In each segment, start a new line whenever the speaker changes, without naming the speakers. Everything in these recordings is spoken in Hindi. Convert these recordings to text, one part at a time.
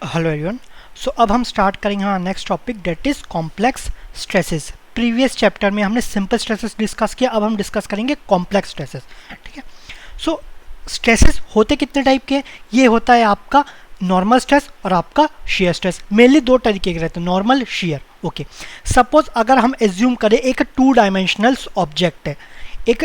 Hello everyone. सो अब हम स्टार्ट करेंगे हमारा next topic date is complex stresses. Previous chapter में हमने सिंपल स्ट्रेसेस डिस्कस किया, अब हम डिस्कस करेंगे कॉम्प्लेक्स स्ट्रेसेस। ठीक है। सो स्ट्रेसेस होते कितने टाइप के हैं? ये होता है आपका नॉर्मल स्ट्रेस और आपका शेयर स्ट्रेस। मेनली दो तरीके के रहते हैं, नॉर्मल शेयर। ओके, सपोज अगर हम एज्यूम करें एक टू डायमेंशनल ऑब्जेक्ट है, एक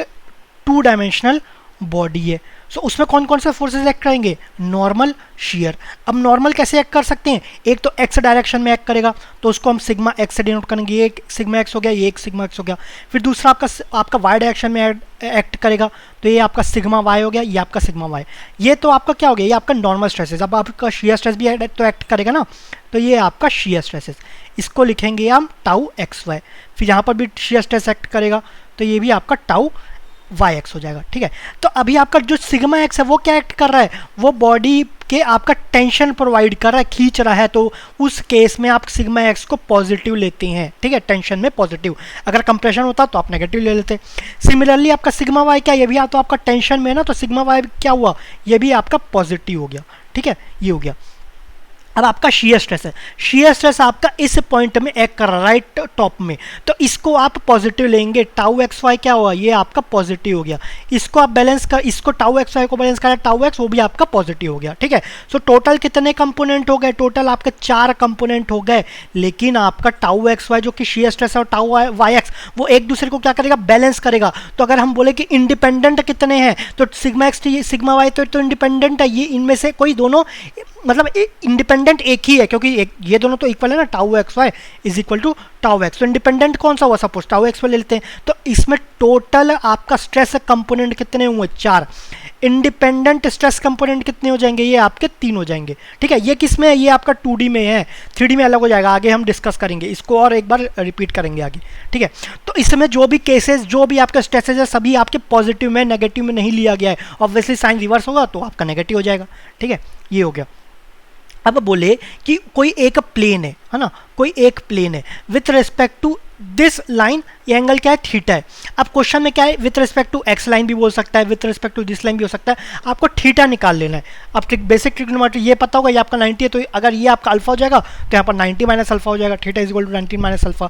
टू डायमेंशनल बॉडी है। सो उसमें कौन कौन से फोर्सेस एक्ट करेंगे? Normal share. अब नॉर्मल कैसे एक्ट कर सकते हैं? एक तो एक्स डायरेक्शन में एक्ट करेगा तो उसको हम सिग्मा एक्स से डिनोट करेंगे, ये एक सिग्मा एक्स हो गया, ये एक सिग्मा एक्स हो गया। फिर दूसरा आपका वाई डायरेक्शन में एक्ट करेगा तो ये आपका सिग्मा वाई हो गया, ये आपका सिग्मा वाई। ये तो आपका क्या हो गया? ये आपका नॉर्मल स्ट्रेसेस। अब आपका शेयर स्ट्रेस भी तो एक्ट करेगा ना, तो ये आपका शेयर स्ट्रेसेस। इसको लिखेंगे हम टाउ एक्स वाई। फिर यहाँ पर भी शेयर स्ट्रेस एक्ट करेगा तो ये भी आपका टाउ वाई एक्स हो जाएगा। ठीक है। तो अभी आपका जो सिग्मा एक्स है वो क्या एक्ट कर रहा है? वो बॉडी के आपका टेंशन प्रोवाइड कर रहा है, खींच रहा है। तो उस केस में आप सिग्मा एक्स को पॉजिटिव लेते हैं। ठीक है, टेंशन में पॉजिटिव। अगर कंप्रेशन होता तो आप नेगेटिव ले लेते। सिमिलरली आपका सिग्मा वाई क्या, ये भी तो आपका टेंशन में है ना, तो सिग्मा वाई क्या हुआ? ये भी आपका पॉजिटिव हो गया। ठीक है, ये हो गया। अब आपका शेयर स्ट्रेस है। शेयर स्ट्रेस आपका इस पॉइंट में एक्ट कर रहा है, राइट टॉप में, तो इसको आप पॉजिटिव लेंगे। टाउ एक्स वाई क्या हुआ? ये आपका पॉजिटिव हो गया। इसको आप बैलेंस कर, इसको टाउ एक्स वाई को बैलेंस करा, टाउ एक्स वो भी आपका पॉजिटिव हो गया। ठीक है। सो टोटल कितने कंपोनेंट हो गए? टोटल आपके 4 कंपोनेंट हो गए। लेकिन आपका टाउ एक्स वाई जो कि शेयर स्ट्रेस है और टाउ वाई एक्स वो एक दूसरे को क्या करेगा? बैलेंस करेगा। तो अगर हम बोले कि इंडिपेंडेंट कितने हैं, तो सिग्मा एक्स सिग्मा वाई तो इंडिपेंडेंट है। ये इनमें से कोई दोनों मतलब इंडिपेंडेंट एक ही है, क्योंकि ये दोनों तो इक्वल है ना, tau x y is equal to tau x. तो इंडिपेंडेंट कौन सा हुआ? सपोज टाउ एक्स वाई ले लेते हैं। तो इसमें टोटल आपका स्ट्रेस कंपोनेंट कितने हुए? 4। इंडिपेंडेंट स्ट्रेस कंपोनेंट कितने हो जाएंगे? ये आपके 3 हो जाएंगे। ठीक है। ये किस में है? ये आपका 2D में है, 3D में अलग हो जाएगा। आगे हम डिस्कस करेंगे इसको और एक बार रिपीट करेंगे आगे। ठीक है। तो इसमें जो भी केसेस, जो भी आपके स्ट्रेसेस है, सभी आपके पॉजिटिव में, नेगेटिव में नहीं लिया गया है। ऑब्वियसली साइन रिवर्स होगा तो आपका नेगेटिव हो जाएगा। ठीक है, ये हो गया। अब बोले कि कोई एक प्लेन है ना, कोई एक प्लेन है with respect to this line, ये एंगल क्या है? थीटा है। अब क्वेश्चन में क्या है? With respect to x line भी बोल सकता है, with respect to this line भी हो सकता है। आपको थीटा निकाल लेना है। अब बेसिक ट्रिग्नोमेट्री ये पता होगा, ये आपका 90 है, तो अगर ये आपका अल्फा हो जाएगा तो यहाँ पर 90 माइनस अल्फा हो जाएगा। Theta is equal to 90 minus alpha.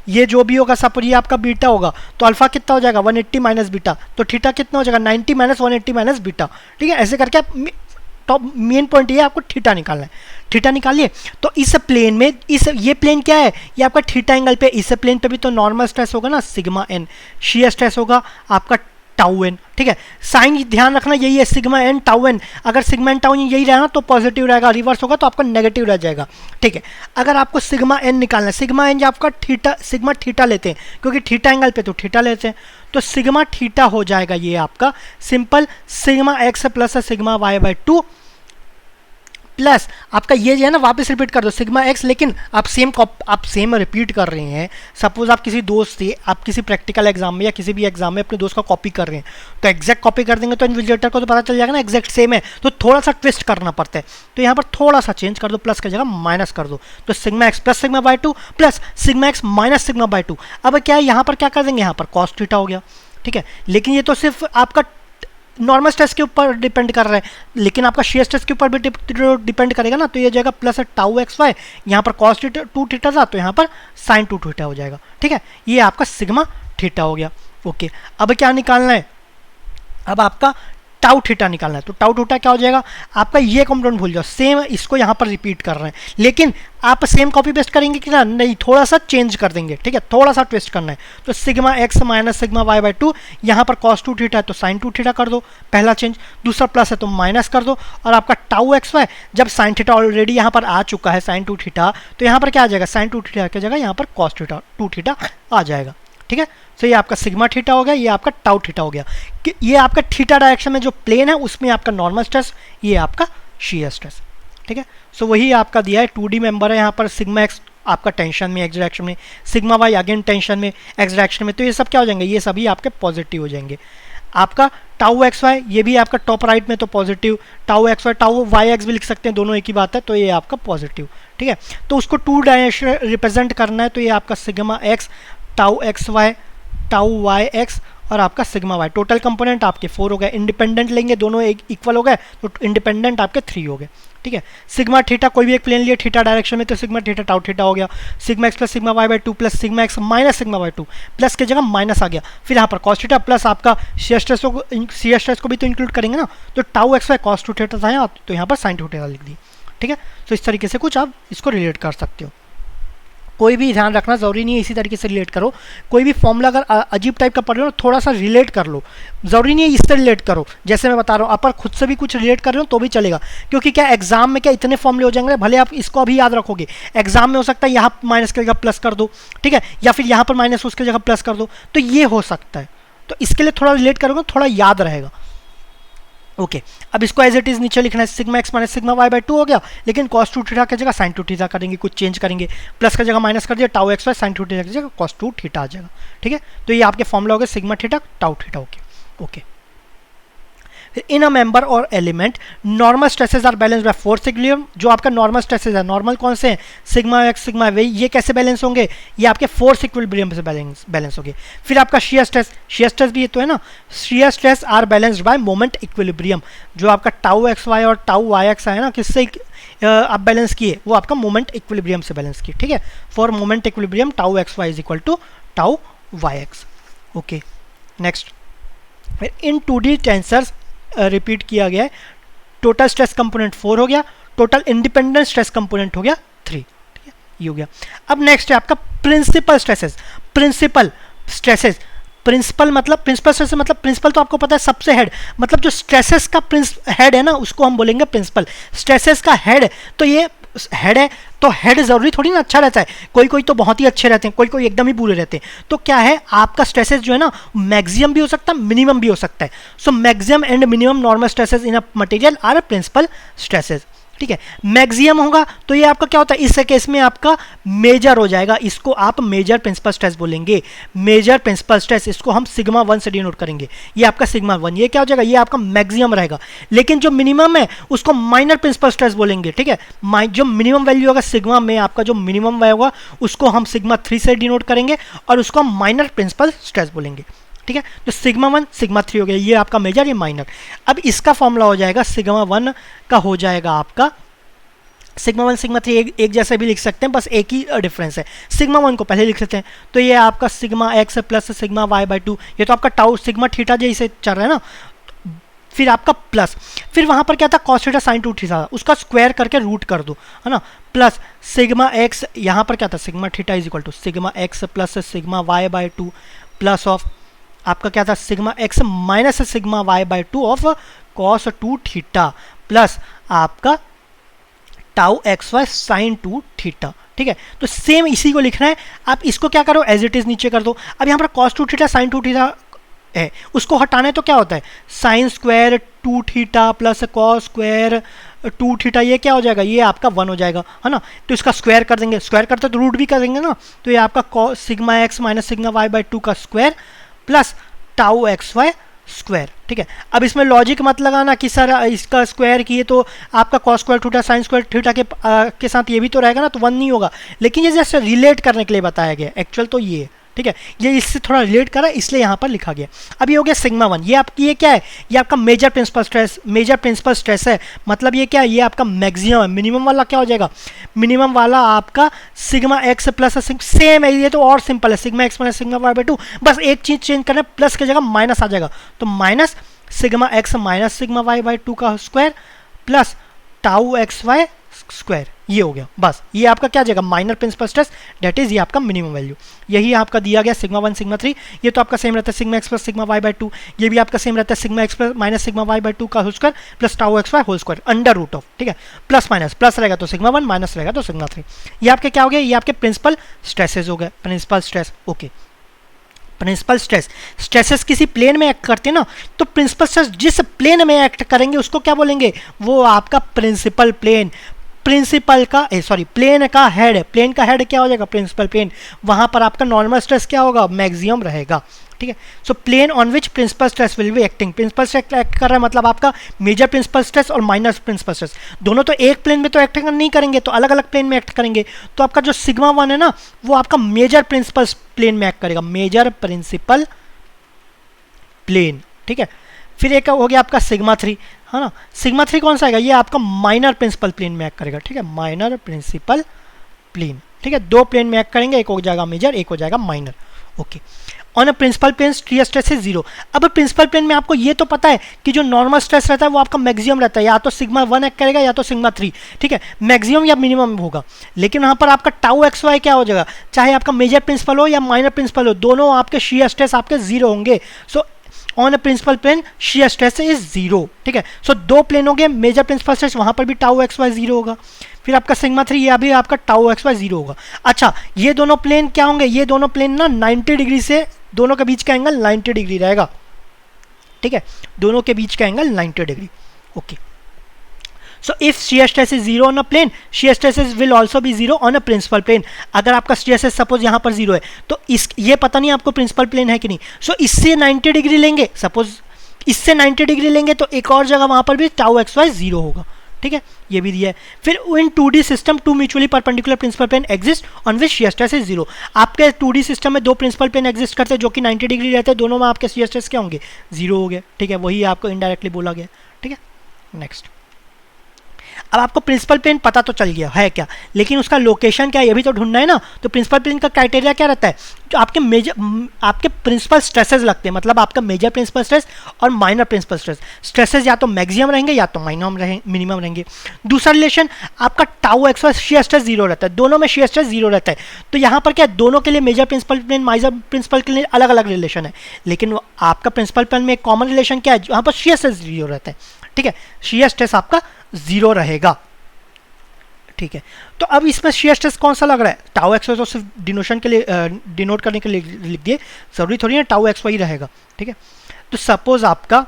ये जो भी होगा, सपोज ये आपका बीटा होगा, तो अल्फा कितना हो जाएगा? 180 माइनस बीटा। तो थीटा कितना हो जाएगा? 90 माइनस 180 माइनस बीटा। ठीक है, ऐसे करके आप तो मेन पॉइंट ये आपको थीटा निकालना है। थीटा निकालिए। तो इस प्लेन में, ये प्लेन क्या है? ये आपका थीटा एंगल पे। इस प्लेन पे भी तो नॉर्मल स्ट्रेस होगा ना, सिग्मा एन। शेयर स्ट्रेस होगा आपका टाउ एन। ठीक है, साइन ध्यान रखना यही है, सिग्मा एन टाउ एन। अगर सिग्मा एन टाउ एन यही रहना तो पॉजिटिव रहेगा, रिवर्स होगा तो आपका नेगेटिव रह जाएगा। ठीक है। अगर आपको सिग्मा एन निकालना है, सिग्मा एन जो आपका थीटा, सिग्मा थीटा लेते हैं क्योंकि थीटा एंगल पे तो थीटा लेते हैं, तो सिग्मा थीटा हो जाएगा ये आपका simple sigma x plus sigma y by 2 plus आपका ये जो है ना, वापस रिपीट कर दो सिग्मा एक्स, लेकिन आप सेम रिपीट कर रहे हैं। सपोज आप किसी दोस्त से, आप किसी प्रैक्टिकल एग्जाम में या किसी भी एग्जाम में अपने दोस्त का कॉपी कर रहे हैं, तो एग्जैक्ट कॉपी कर देंगे तो इन्विजिलेटर को तो पता चल जाएगा ना एग्जैक्ट सेम है, तो थोड़ा सा ट्विस्ट करना पड़ता है। तो यहाँ पर थोड़ा सा चेंज कर दो, प्लस की जगह माइनस कर दो, तो sigma x plus sigma by 2 plus sigma x minus sigma by 2। अब क्या है, यहाँ पर क्या कर देंगे? यहाँ पर कॉस थीटा हो गया। ठीक है, लेकिन ये तो सिर्फ आपका नॉर्मल स्ट्रेस के ऊपर डिपेंड कर रहा है, लेकिन आपका शेयर स्ट्रेस के ऊपर भी डिपेंड करेगा ना। तो ये जाएगा प्लस टाउ एक्स वाई, यहाँ पर कॉस थीटा 2 थीटा था तो यहाँ पर साइन 2 थीटा हो जाएगा। ठीक है, ये आपका सिग्मा थीटा हो गया। ओके, अब क्या निकालना है? अब आपका टाउ थीटा निकालना है। तो टाउ थीटा क्या हो जाएगा? आपका ये कंपोनेंट भूल जाओ, सेम इसको यहाँ पर रिपीट कर रहे हैं, लेकिन आप सेम कॉपी पेस्ट करेंगे कि ना? नहीं, थोड़ा सा चेंज कर देंगे। ठीक है, थोड़ा सा ट्विस्ट करना है। तो sigma x minus sigma y by 2, यहाँ पर कॉस 2 थीटा है तो साइन 2 थीटा कर दो, पहला चेंज। दूसरा प्लस है तो माइनस कर दो, और आपका टाउ एक्स वाई, जब साइन थीटा ऑलरेडी यहाँ पर आ चुका है साइन 2 थीटा, तो यहाँ पर क्या आ जाएगा? साइन 2 थीटा की जगह यहाँ पर कॉस थीटा 2 थीटा आ जाएगा। ठीक है, तो ये आपका सिग्मा थीटा हो गया, ये आपका टाउ थीटा हो गया। कि ये आपका थीटा डायरेक्शन में जो प्लेन है उसमें आपका नॉर्मल स्ट्रेस, ये आपका शेयर स्ट्रेस। ठीक है, सो वही आपका दिया है, 2D मेंबर है। यहाँ पर सिग्मा एक्स आपका टेंशन में एक्स डायरेक्शन में, सिग्मा वाई अगेन टेंशन में एक्स डायरेक्शन में, तो ये सब क्या हो जाएंगे? ये सभी आपके पॉजिटिव हो जाएंगे। आपका टाउ एक्स वाई, ये भी आपका टॉप राइट में तो positive, tau x y tau y x भी लिख सकते हैं, दोनों एक ही बात है, तो ये आपका पॉजिटिव। ठीक है, तो उसको 2 डायमेंशन रिप्रेजेंट करना है, तो ये आपका sigma x tau x y tau y x और आपका सिग्मा वाई। टोटल कंपोनेंट आपके 4 हो गए। इंडिपेंडेंट लेंगे, दोनों एक इक्वल हो गए, तो इंडिपेंडेंट आपके 3 हो गए। ठीक है। सिग्मा थीटा कोई भी एक प्लेन लिए थीटा डायरेक्शन में, तो सिग्मा थीटा टाउ थीटा हो गया। Sigma x plus sigma y by two plus sigma x minus sigma y two, plus की जगह माइनस आ गया। फिर यहाँ पर कॉस थीटा प्लस आपका सी स्ट्रेस को भी तो इंक्लूड करेंगे ना, तो tau x y cos two theta था यहाँ, तो यहाँ पर साइन टू थीटा लिख दी। ठीक है, तो इस तरीके से कुछ आप इसको रिलेट कर सकते हो। कोई भी ध्यान रखना ज़रूरी नहीं है इसी तरीके से रिलेट करो, कोई भी फॉर्मूला अगर अजीब टाइप का पढ़ रहे हो थोड़ा सा रिलेट कर लो, ज़रूरी नहीं है इससे रिलेट करो। जैसे मैं बता रहा हूँ आप खुद से भी कुछ रिलेट कर रहे हो तो भी चलेगा, क्योंकि क्या एग्जाम में क्या इतने फॉर्मूले हो जाएंगे, भले आप इसको अभी याद रखोगे, एग्जाम में हो सकता है यहाँ माइनस की जगह प्लस कर दो, ठीक है, या फिर यहाँ पर माइनस उसकी जगह प्लस कर दो, तो ये हो सकता है। तो इसके लिए थोड़ा रिलेट करोगे थोड़ा याद रहेगा। ओके, अब इसको एज इट इज नीचे लिखना है, sigma x minus sigma y by two हो गया, लेकिन कॉस टू थीटा की जगह साइन टू थीटा करेंगे, कुछ चेंज करेंगे, प्लस की जगह माइनस कर दिया, tau x y sine two theta की जगह कॉस टू थीटा आ जाएगा। ठीक है, तो ये आपके फॉर्मूला हो गया sigma theta tau theta. Okay, in a member और element normal stresses are balance by force equilibrium. जो आपका नॉर्मल स्ट्रेसेस है, नॉर्मल कौन से हैं, सिग्मा एक्स सिग्मा वाई, ये कैसे बैलेंस होंगे, ये आपके फोर्स इक्विलिब्रियम से बैलेंस होंगे। फिर आपका शियर स्ट्रेस भी ये तो है ना, shear stress are balanced by moment equilibrium. जो आपका टाउ एक्स वाई और टाउ वाई एक्स है ना, किससे आप बैलेंस किए, वो आपका मोमेंट इक्विलिब्रियम से बैलेंस किए। ठीक है, for moment equilibrium tau x y is equal to tau y x. Okay, next, in 2D tensors repeat किया गया है, टोटल स्ट्रेस कंपोनेंट 4 हो गया, टोटल इंडिपेंडेंट स्ट्रेस कंपोनेंट हो गया 3। ठीक है, ये हो गया। अब नेक्स्ट है आपका principal stresses. Principal stresses, principal मतलब प्रिंसिपल स्ट्रेस मतलब प्रिंसिपल तो आपको पता है सबसे हेड, मतलब जो स्ट्रेसेस का हेड है ना उसको हम बोलेंगे प्रिंसिपल। स्ट्रेसेस का हेड, तो ये हेड है तो हेड जरूरी थोड़ी ना अच्छा रहता है, कोई कोई तो बहुत ही अच्छे रहते हैं, कोई कोई एकदम ही बुरे रहते हैं। तो क्या है आपका स्ट्रेसेस जो है ना मैक्सिमम भी हो सकता है मिनिमम भी हो सकता है। So maximum and minimum normal stresses in a material are principal stresses. ठीक है, मैक्सिमम होगा तो ये आपका क्या होता है, इस केस में आपका मेजर हो जाएगा, इसको आप मेजर प्रिंसिपल स्ट्रेस बोलेंगे। मेजर प्रिंसिपल स्ट्रेस इसको हम सिग्मा 1 से डिनोट करेंगे, ये आपका सिग्मा 1, ये क्या हो जाएगा, ये आपका मैक्सिमम रहेगा। लेकिन जो मिनिमम है उसको माइनर प्रिंसिपल स्ट्रेस बोलेंगे। ठीक है, जो मिनिमम वैल्यू होगा सिग्मा में, आपका जो मिनिमम वैल्यू होगा उसको हम सिग्मा 3 से डिनोट करेंगे और उसको हम माइनर प्रिंसिपल स्ट्रेस बोलेंगे। ठीक है, तो सिग्मा 1 सिग्मा 3 हो गया, ये आपका मेजर ये माइनर। अब इसका फॉर्मूला हो जाएगा सिग्मा 1 का हो जाएगा आपका सिग्मा 1 सिग्मा 3 एक जैसे भी लिख सकते हैं, बस एक ही डिफरेंस है। सिग्मा 1 को पहले लिख लेते हैं, तो ये आपका sigma x plus sigma y by two, ये तो आपका टाउ सिग्मा थीटा जैसे चल रहा है ना, फिर आपका प्लस, फिर वहां पर क्या था cos theta sine two theta, उसका स्क्वायर करके रूट कर दो, है ना, प्लस सिग्मा एक्स, यहाँ पर क्या था sigma theta is equal to sigma x plus sigma y by two plus of आपका क्या था sigma x minus sigma y by two of cos two theta plus आपका tau x y sine two theta. ठीक है, तो सेम इसी को लिखना है, आप इसको क्या करो एज इट इज नीचे कर दो। अब यहाँ पर cos two theta sine two theta है, उसको हटाना है तो क्या होता है sine square two theta plus cos square two theta, ये क्या हो जाएगा, ये आपका 1 हो जाएगा, है ना। तो इसका स्क्वायर कर देंगे, स्क्वायर करते तो रूट भी कर देंगे ना, तो ये आपका sigma x minus sigma y by two का square plus tau x y square. ठीक है, अब इसमें लॉजिक मत लगाना कि सर इसका स्क्वायर किए तो आपका cos square theta sine square theta के साथ ये भी तो रहेगा ना, तो 1 नहीं होगा, लेकिन ये जैसे रिलेट करने के लिए बताया गया, एक्चुअल तो ये। ठीक है, ये इससे थोड़ा रिलेट करा इसलिए यहाँ पर लिखा गया। अब ये हो गया सिग्मा 1, ये आपकी ये क्या है, ये आपका major principal stress, major principal stress है, मतलब ये क्या है, ये आपका मैक्सिमम है। मिनिमम वाला क्या हो जाएगा, मिनिमम वाला आपका सिग्मा एक्स प्लस सेम है, ये तो और सिंपल है, sigma x minus sigma y by two, बस एक चीज चेंज करना है, प्लस की जगह माइनस आ जाएगा, तो minus sigma x minus sigma y by two का square plus tau x y square, ये हो गया। बस ये आपका क्या जाएगा minor principal stress, that is ये आपका मिनिमम वैल्यू, यही आपका दिया गया सिग्मा 1 सिग्मा 3, ये तो आपका सेम रहता है sigma x plus sigma y by two, ये भी आपका सेम रहता है sigma x plus minus sigma y by two का whole square plus tau x y whole square under root of. ठीक है, प्लस माइनस, प्लस रहेगा तो सिग्मा 1, माइनस रहेगा तो सिग्मा 3, ये आपके क्या हो गया, ये आपके प्रिंसिपल स्ट्रेसेस हो गए, principal stress. Okay, principal stress, stresses किसी प्लेन में एक्ट करते हैं ना, तो प्रिंसिपल स्ट्रेस जिस प्लेन में एक्ट करेंगे उसको क्या बोलेंगे, वो आपका प्रिंसिपल प्लेन। प्रिंसिपल का प्लेन का हेड है, प्लेन का हेड क्या हो जाएगा प्रिंसिपल प्लेन, वहां पर आपका नॉर्मल स्ट्रेस क्या होगा मैक्सिमम रहेगा। ठीक है, so plane on which principal stress will be acting, principal stress act कर रहा है मतलब आपका मेजर प्रिंसिपल स्ट्रेस और माइनर प्रिंसिपल स्ट्रेस दोनों तो एक प्लेन में तो एक्ट नहीं करेंगे, तो अलग अलग प्लेन में एक्ट करेंगे। तो आपका जो सिग्मा 1 है ना वो आपका मेजर प्रिंसिपल प्लेन में एक्ट करेगा, मेजर प्रिंसिपल प्लेन। ठीक है, फिर एक हो गया आपका सिग्मा 3, है ना। सिग्मा 3 कौन सा आएगा, ये आपका माइनर प्रिंसिपल प्लेन में एक्ट करेगा, ठीक है, माइनर प्रिंसिपल प्लेन, ठीक है, दो प्लेन में एक्ट करेंगे, एक हो जाएगा मेजर, एक हो जाएगा minor. Okay, on a principal plane shear stress is zero. अब प्रिंसिपल प्लेन में आपको ये तो पता है कि जो नॉर्मल स्ट्रेस रहता है वो आपका मैक्सिमम रहता है, या तो सिग्मा 1 एक्ट करेगा या तो सिग्मा 3, ठीक है, मैक्सिमम या मिनिमम होगा। लेकिन वहाँ पर आपका टाउ एक्स वाई क्या हो जाएगा, चाहे आपका मेजर प्रिंसिपल हो या माइनर प्रिंसिपल हो, दोनों आपके शियर स्ट्रेस आपके जीरो होंगे। So on a principal plane shear stress is zero, ठीक है। सो दो प्लेन हो गए, मेजर प्रिंसिपल स्ट्रेस, वहाँ पर भी टाउ एक्स वाई जीरो होगा। फिर आपका सिग्मा 3, ये अभी आपका टाउ एक्स वाई जीरो होगा। अच्छा, ये दोनों प्लेन क्या होंगे, ये दोनों प्लेन ना 90 डिग्री से, दोनों के बीच का एंगल 90 डिग्री रहेगा, ठीक है, दोनों के बीच का angle 90 degree. Okay, so if shear stress is zero on a plane, shear stresses will also be zero on a principal plane. अगर आपका शियर स्ट्रेस सपोज यहाँ पर जीरो है, तो इस ये पता नहीं आपको प्रिंसिपल प्लेन है कि नहीं, सो इससे 90 डिग्री लेंगे, सपोज इससे 90 डिग्री लेंगे तो एक और जगह वहां पर भी टाउ एक्स वाई जीरो होगा, ठीक है, ये भी दिया है। फिर in 2D system two mutually perpendicular principal plane exist on which shear stress is zero. आपके 2D सिस्टम में दो प्रिंसिपल प्लेन एग्जिस्ट करते हैं जो कि 90 डिग्री रहते हैं, दोनों में आपके शियर स्ट्रेस क्या होंगे, जीरो हो गए, ठीक है, वही आपको इनडायरेक्टली बोला गया, ठीक है। नेक्स्ट, अब आपको प्रिंसिपल प्लेन पता तो चल गया है क्या, लेकिन उसका लोकेशन क्या है ये भी तो ढूंढना है ना। तो प्रिंसिपल प्लेन का क्राइटेरिया क्या रहता है, जो आपके मेजर आपके प्रिंसिपल स्ट्रेसेस लगते हैं, मतलब आपका मेजर प्रिंसिपल स्ट्रेस और माइनर प्रिंसिपल स्ट्रेस, स्ट्रेसेस या तो मैक्सिमम रहेंगे या तो मिनिमम रहेंगे। दूसरा रिलेशन आपका टाउ एक्स और शियर स्ट्रेस जीरो रहता है, दोनों में शियर स्ट्रेस जीरो रहता है। तो यहाँ पर क्या है, दोनों के लिए major principal plane minor principal के लिए अलग अलग रिलेशन है, लेकिन आपका प्रिंसिपल प्लेन में एक कॉमन रिलेशन क्या है, यहाँ पर शियर स्ट्रेस जीरो रहता है, ठीक है, शियर स्ट्रेस आपका जीरो रहेगा, ठीक है। तो अब इसमें शियर स्ट्रेस कौन सा लग रहा है, टाउ एक्स वाई तो सिर्फ डिनोशन के लिए डिनोट करने के लिए लिख दिए, जरूरी थोड़ी है टाउ एक्स वाई रहेगा, ठीक है। तो सपोज आपका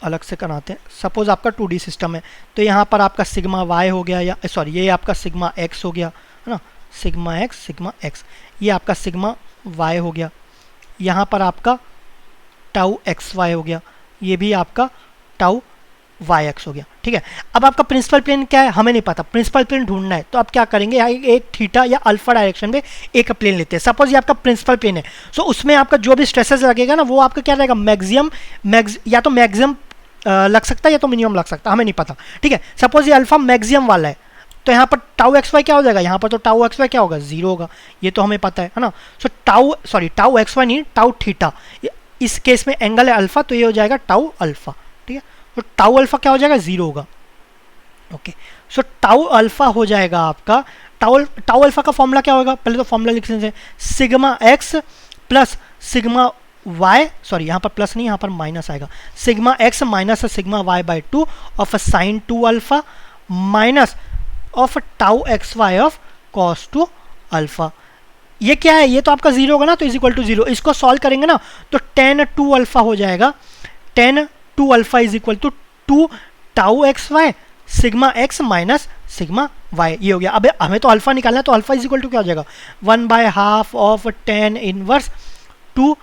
अलग से कराते हैं, सपोज आपका 2D सिस्टम है, तो यहाँ पर आपका सिग्मा वाई हो गया, या सॉरी ये आपका सिग्मा एक्स हो गया, है ना, सिग्मा एक्स, ये आपका सिग्मा वाई हो गया, यहाँ पर आपका टाउ एक्स वाई हो गया, ये भी आपका टाउ वाई एक्स हो गया, ठीक है। अब आपका प्रिंसिपल प्लेन क्या है हमें नहीं पता, प्रिंसिपल प्लेन ढूंढना है, तो आप क्या करेंगे, एक थीटा या अल्फा डायरेक्शन में एक प्लेन लेते हैं। सपोज ये आपका प्रिंसिपल प्लेन है, सो उसमें आपका जो भी स्ट्रेसेस लगेगा ना वो आपका क्या रहेगा, या तो मैक्सिमम लग सकता है या तो मिनिमम लग सकता है, हमें नहीं पता, ठीक है। सपोज ये अल्फा मैक्सिमम वाला है, तो यहाँ पर टाउ एक्स वाई क्या हो जाएगा, यहाँ पर तो टाउ एक्स वाई क्या होगा, जीरो होगा, ये तो हमें पता है ना। सो टाउ एक्स वाई नहीं, टाउ थीटा, इस केस में एंगल है अल्फा, तो ये हो जाएगा टाउ अल्फा, ठीक है। तो टाउ अल्फा क्या हो जाएगा, जीरो होगा, ओके। सो टाउ अल्फा हो जाएगा आपका, टाउ अल्फा का फॉर्मूला क्या होगा, पहले तो फॉर्मूला लिख लेते हैं, sigma x plus sigma y, sorry यहाँ पर प्लस नहीं यहाँ पर माइनस आएगा, sigma x minus sigma y by 2 of sine 2 alpha minus of tau x y of cos 2 alpha. ये क्या है, ये तो आपका जीरो होगा ना, तो इज इक्वल टू जीरो, इसको सॉल्व करेंगे ना तो tan 2 अल्फा हो जाएगा, tan 2 alpha is equal to 2 tau x y sigma x minus sigma y, ये हो गया। अब हमें तो अल्फा निकालना है, तो अल्फा इज इक्वल टू क्या हो जाएगा, 1/2 of tan inverse 2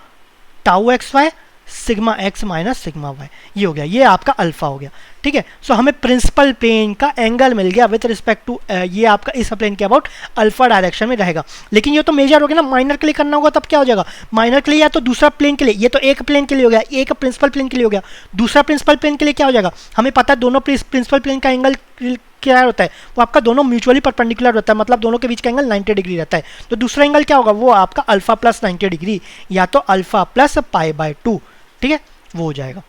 tau x y sigma x minus sigma y, ये हो गया, ये आपका अल्फा हो गया, ठीक है। सो हमें प्रिंसिपल प्लेन का एंगल मिल गया विद रिस्पेक्ट टू ये आपका इस प्लेन के अबाउट अल्फा डायरेक्शन में रहेगा। लेकिन ये तो मेजर हो गया ना, माइनर के लिए करना होगा तब क्या हो जाएगा, माइनर के लिए या तो दूसरा प्लेन के लिए, ये तो एक प्लेन के लिए हो गया, एक प्रिंसिपल प्लेन के लिए हो गया, दूसरा प्रिंसिपल प्लेन के लिए क्या हो जाएगा, हमें पता है दोनों प्रिंसिपल प्लेन का एंगल क्या होता है, वो आपका दोनों म्यूचुअली परपेंडिकुलर होता है, मतलब दोनों के बीच का एंगल 90 डिग्री रहता है। तो दूसरा एंगल क्या होगा, वो आपका अल्फा प्लस 90 डिग्री या तो अल्फा प्लस पाई बाय 2, ठीक है, वो हो जाएगा,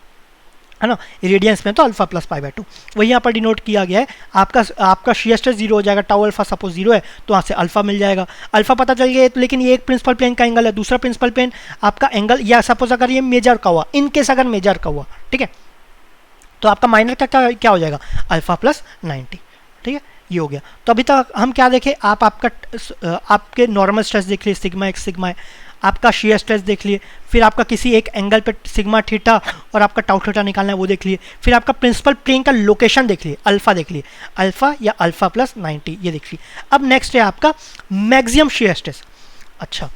है ना। रेडियंस में तो अल्फा प्लस पाई बाय 2 वही यहाँ पर डिनोट किया गया है। आपका शियर स्ट्रेस जीरो हो जाएगा, टाउ अल्फा सपोज जीरो है तो वहाँ से अल्फा मिल जाएगा, अल्फा पता चल गया। तो लेकिन ये एक प्रिंसिपल प्लेन का एंगल है, दूसरा प्रिंसिपल प्लेन आपका एंगल, या सपोज अगर ये मेजर का हुआ, इन केस अगर मेजर का हुआ, ठीक है, तो आपका माइनर का क्या हो जाएगा, अल्फा प्लस 90, ठीक है, ये हो गया। तो अभी तक हम क्या देखें, आपके नॉर्मल स्ट्रेस देख लिए सिग्मा एक्स सिग्मा है, आपका शियर स्ट्रेस देख लिए, फिर आपका किसी एक एंगल पे सिग्मा थीटा और आपका टाउ थीटा निकालना है वो देख लिए, फिर आपका प्रिंसिपल प्लेन का लोकेशन देख लिए, अल्फा देख लिए, अल्फा या अल्फा प्लस 90 ये देख लिए। अब नेक्स्ट है आपका मैक्सिमम शियर स्ट्रेस। अच्छा,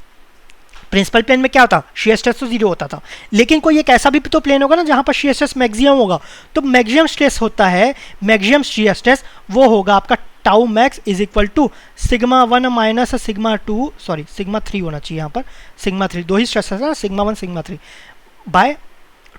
प्रिंसिपल प्लेन में क्या होता, शियर स्ट्रेस तो जीरो होता था, लेकिन कोई एक ऐसा भी तो प्लेन होगा ना जहां पर शियर स्ट्रेस मैक्सिमम होगा, तो मैक्सिमम स्ट्रेस होता है, मैक्सिमम शियर स्ट्रेस वो होगा आपका tau max is equal to sigma 1 minus sigma 2, sorry sigma 3 होना चाहिए यहाँ पर, सिग्मा 3 दो ही स्ट्रेस है ना, सिग्मा 1 सिग्मा 3 बाय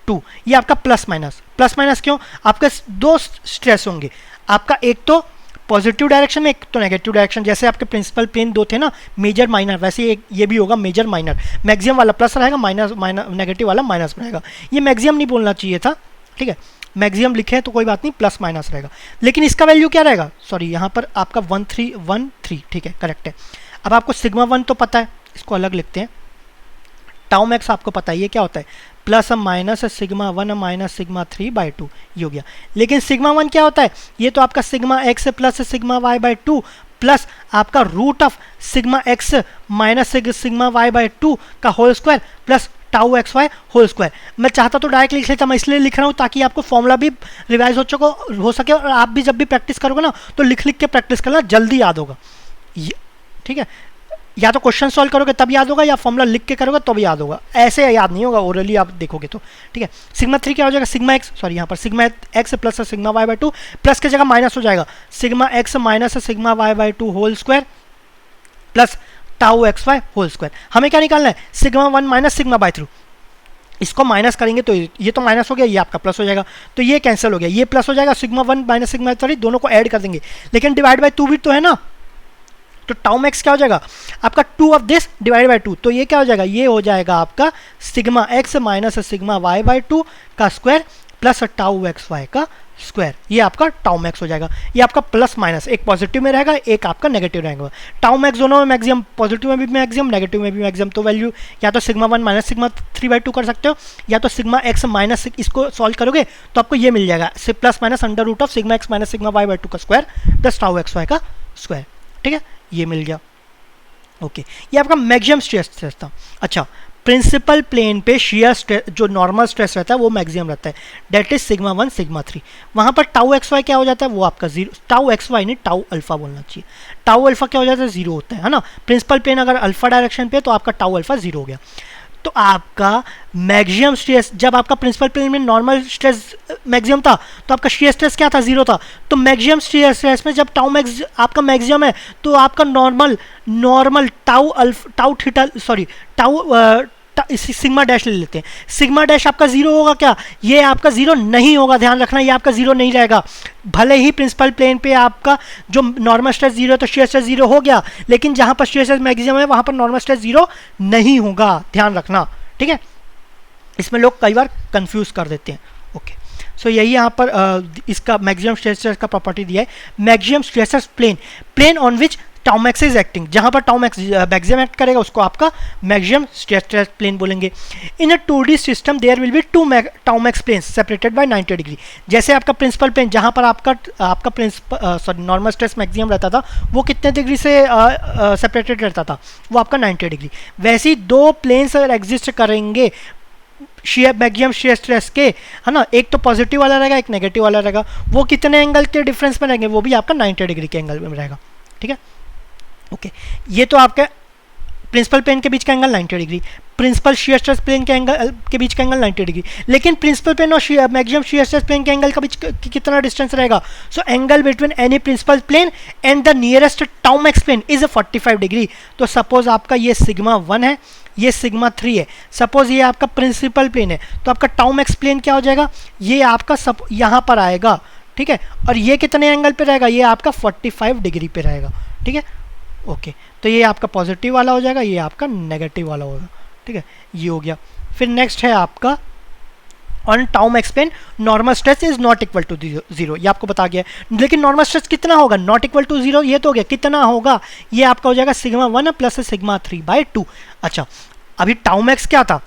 2, ये आपका प्लस माइनस क्यों, आपके दो स्ट्रेस होंगे, आपका एक तो पॉजिटिव डायरेक्शन में, एक तो नेगेटिव डायरेक्शन। जैसे आपके प्रिंसिपल प्लेन दो थे ना, मेजर माइनर, वैसे एक ये भी होगा मेजर माइनर। मैक्सिमम वाला प्लस रहेगा, माइनस नेगेटिव वाला माइनस रहेगा। ये मैक्सिमम नहीं बोलना चाहिए था, ठीक है, मैक्सिमम लिखे हैं तो कोई बात नहीं, प्लस माइनस रहेगा। लेकिन इसका वैल्यू क्या रहेगा, सॉरी यहाँ पर आपका 1313, ठीक है, करेक्ट है। अब आपको सिग्मा 1 तो पता है, इसको अलग लिखते हैं। टाउ मैक्स आपको पता है ये क्या होता है, plus minus sigma 1 minus sigma 3/2, ये हो गया। लेकिन सिग्मा 1 क्या होता है, ये तो आपका sigma x plus sigma y/2 plus आपका root of sigma x minus sigma y/2 का whole square plus tau x y whole square. मैं चाहता तो डायरेक्ट लिख लेता, मैं इसलिए लिख रहा हूँ ताकि आपको फॉर्मूला भी रिवाइज हो सके और आप भी जब भी प्रैक्टिस करोगे ना तो लिख लिख के प्रैक्टिस करना, जल्दी याद होगा, ठीक है। या तो क्वेश्चन सॉल्व करोगे तब याद होगा, या फॉर्मूला लिख के करोगे तो भी याद होगा, ऐसे याद नहीं होगा, ओरली आप देखोगे तो, ठीक है। सिग्मा 3 क्या हो जाएगा, सिग्मा एक्स, सॉरी यहाँ पर sigma x plus sigma y/2, plus की जगह माइनस हो जाएगा, sigma x minus sigma y/2 whole square plus tau x y whole square. हमें क्या निकालना है, सिग्मा 1 माइनस सिग्मा बाय 3, इसको माइनस करेंगे तो ये तो माइनस हो गया, ये आपका प्लस हो जाएगा, तो ये कैंसिल हो गया, ये प्लस हो जाएगा, सिग्मा 1 माइनस सिग्मा 3 दोनों को ऐड कर देंगे, लेकिन डिवाइड बाय 2 भी तो है ना, तो टाउ मैक्स क्या हो जाएगा आपका 2 ऑफ दिस डिवाइड बाय 2, तो ये क्या हो जाएगा, ये हो जाएगा आपका sigma x minus sigma y/2 का square plus tau x y का स्क्वायर, ये आपका टाउ मैक्स हो जाएगा। ये आपका प्लस माइनस एक पॉजिटिव में रहेगा, एक आपका नेगेटिव रहेगा। टाउ मैक्स दोनों में मैक्सिमम, पॉजिटिव में भी मैक्सिमम, नेगेटिव में भी मैक्सिमम, तो वैल्यू या तो सिग्मा 1 माइनस सिग्मा 3/2 कर सकते हो, या तो सिग्मा एक्स माइनस, इसको सॉल्व करोगे तो आपको ये मिल जाएगा plus minus under root of sigma x minus sigma y/2 का square plus tau x y का स्क्वायर, ठीक है, ये मिल गया। ओके, ये आपका मैक्सिमम स्ट्रेस था। अच्छा, प्रिंसिपल प्लेन पे शियर स्ट्रेस, जो नॉर्मल स्ट्रेस रहता है वो मैक्सिमम रहता है, डेट इज सिग्मा 1 सिग्मा 3। वहाँ पर टाउ एक्स वाई क्या हो जाता है, वो आपका 0, टाउ एक्स वाई नहीं टाउ अल्फा बोलना चाहिए, टाउ अल्फा क्या हो जाता है, 0 होता है ना। प्रिंसिपल प्लेन अगर अल्फा डायरेक्शन पे तो आपका टाउ अल्फा 0 हो गया। तो आपका मैक्सिमम स्ट्रेस, जब आपका प्रिंसिपल प्लेन में नॉर्मल स्ट्रेस मैक्सिमम था तो आपका शियर स्ट्रेस क्या था, 0 था। तो मैक्सिमम शियर स्ट्रेस में जब टाउ मैक्स आपका मैक्सिमम है तो आपका normal tau theta, sorry tau sigma dash ले लेते हैं, सिग्मा डैश आपका 0 होगा क्या, ये आपका 0 नहीं होगा, ध्यान रखना, ये आपका 0 नहीं रहेगा। भले ही प्रिंसिपल प्लेन पे आपका जो नॉर्मल स्ट्रेस 0 है तो शियर स्ट्रेस 0 हो गया, लेकिन जहां पर शियर स्ट्रेस मैक्सिमम है वहां पर नॉर्मल स्ट्रेस 0 नहीं होगा, ध्यान रखना, ठीक है। इसमें लोग कई बार कंफ्यूज कर देते हैं। ओके, सो यही यहाँ पर इसका मैक्सिमम स्ट्रेस का प्रॉपर्टी दिया है, maximum stress plane on which tau max is acting, जहां पर टाउ मैक्स मैक्सिमम एक्ट करेगा उसको आपका मैक्सिमम स्ट्रेस प्लेन बोलेंगे। In a 2D system there will be 2 tau max planes separated by 90 degree. जैसे आपका प्रिंसिपल प्लेन जहां पर आपका प्रिंसिपल नॉर्मल स्ट्रेस मैक्सिमम रहता था वो कितने डिग्री से सेपरेटेड रहता था, वो आपका 90 डिग्री। वैसे ही दो प्लेन्स अगर एग्जिस्ट करेंगे शेयर मैक्सिमम शेयर स्ट्रेस के, है ना, एक तो पॉजिटिव वाला रहेगा एक नेगेटिव वाला रहेगा, वो कितने एंगल के डिफरेंस में रहेंगे, वो भी आपका 90 डिग्री के एंगल में रहेगा, ठीक है। ओके, ये तो आपका प्रिंसिपल प्लेन के बीच का angle 90 degree, principal shear stress plane के एंगल के बीच का एंगल 90 डिग्री, लेकिन प्रिंसिपल प्लेन और मैक्सिमम शियर स्ट्रेस प्लेन के एंगल के बीच कितना डिस्टेंस रहेगा, so angle between any principal plane and the nearest tau max plane is 45 degree. तो सपोज आपका ये सिग्मा 1 है, ये सिग्मा 3 है, सपोज ये आपका प्रिंसिपल प्लेन है, तो आपका टाउ मैक्स प्लेन क्या हो जाएगा, ये आपका यहाँ पर आएगा, ठीक है, और ये कितने एंगल पे रहेगा, ये आपका 45 डिग्री पे रहेगा, ठीक है। ओके, तो ये आपका पॉजिटिव वाला हो जाएगा, ये आपका नेगेटिव वाला होगा, ठीक है, ये हो गया। फिर नेक्स्ट है आपका on tau max plane normal stress is not equal to 0, ये आपको बता गया, लेकिन नॉर्मल स्ट्रेस कितना होगा, नॉट इक्वल टू 0, ये तो हो गया, कितना होगा, ये आपका हो जाएगा सिग्मा 1 प्लस सिग्मा 3/2। अच्छा, अभी टाउ मैक्स क्या था,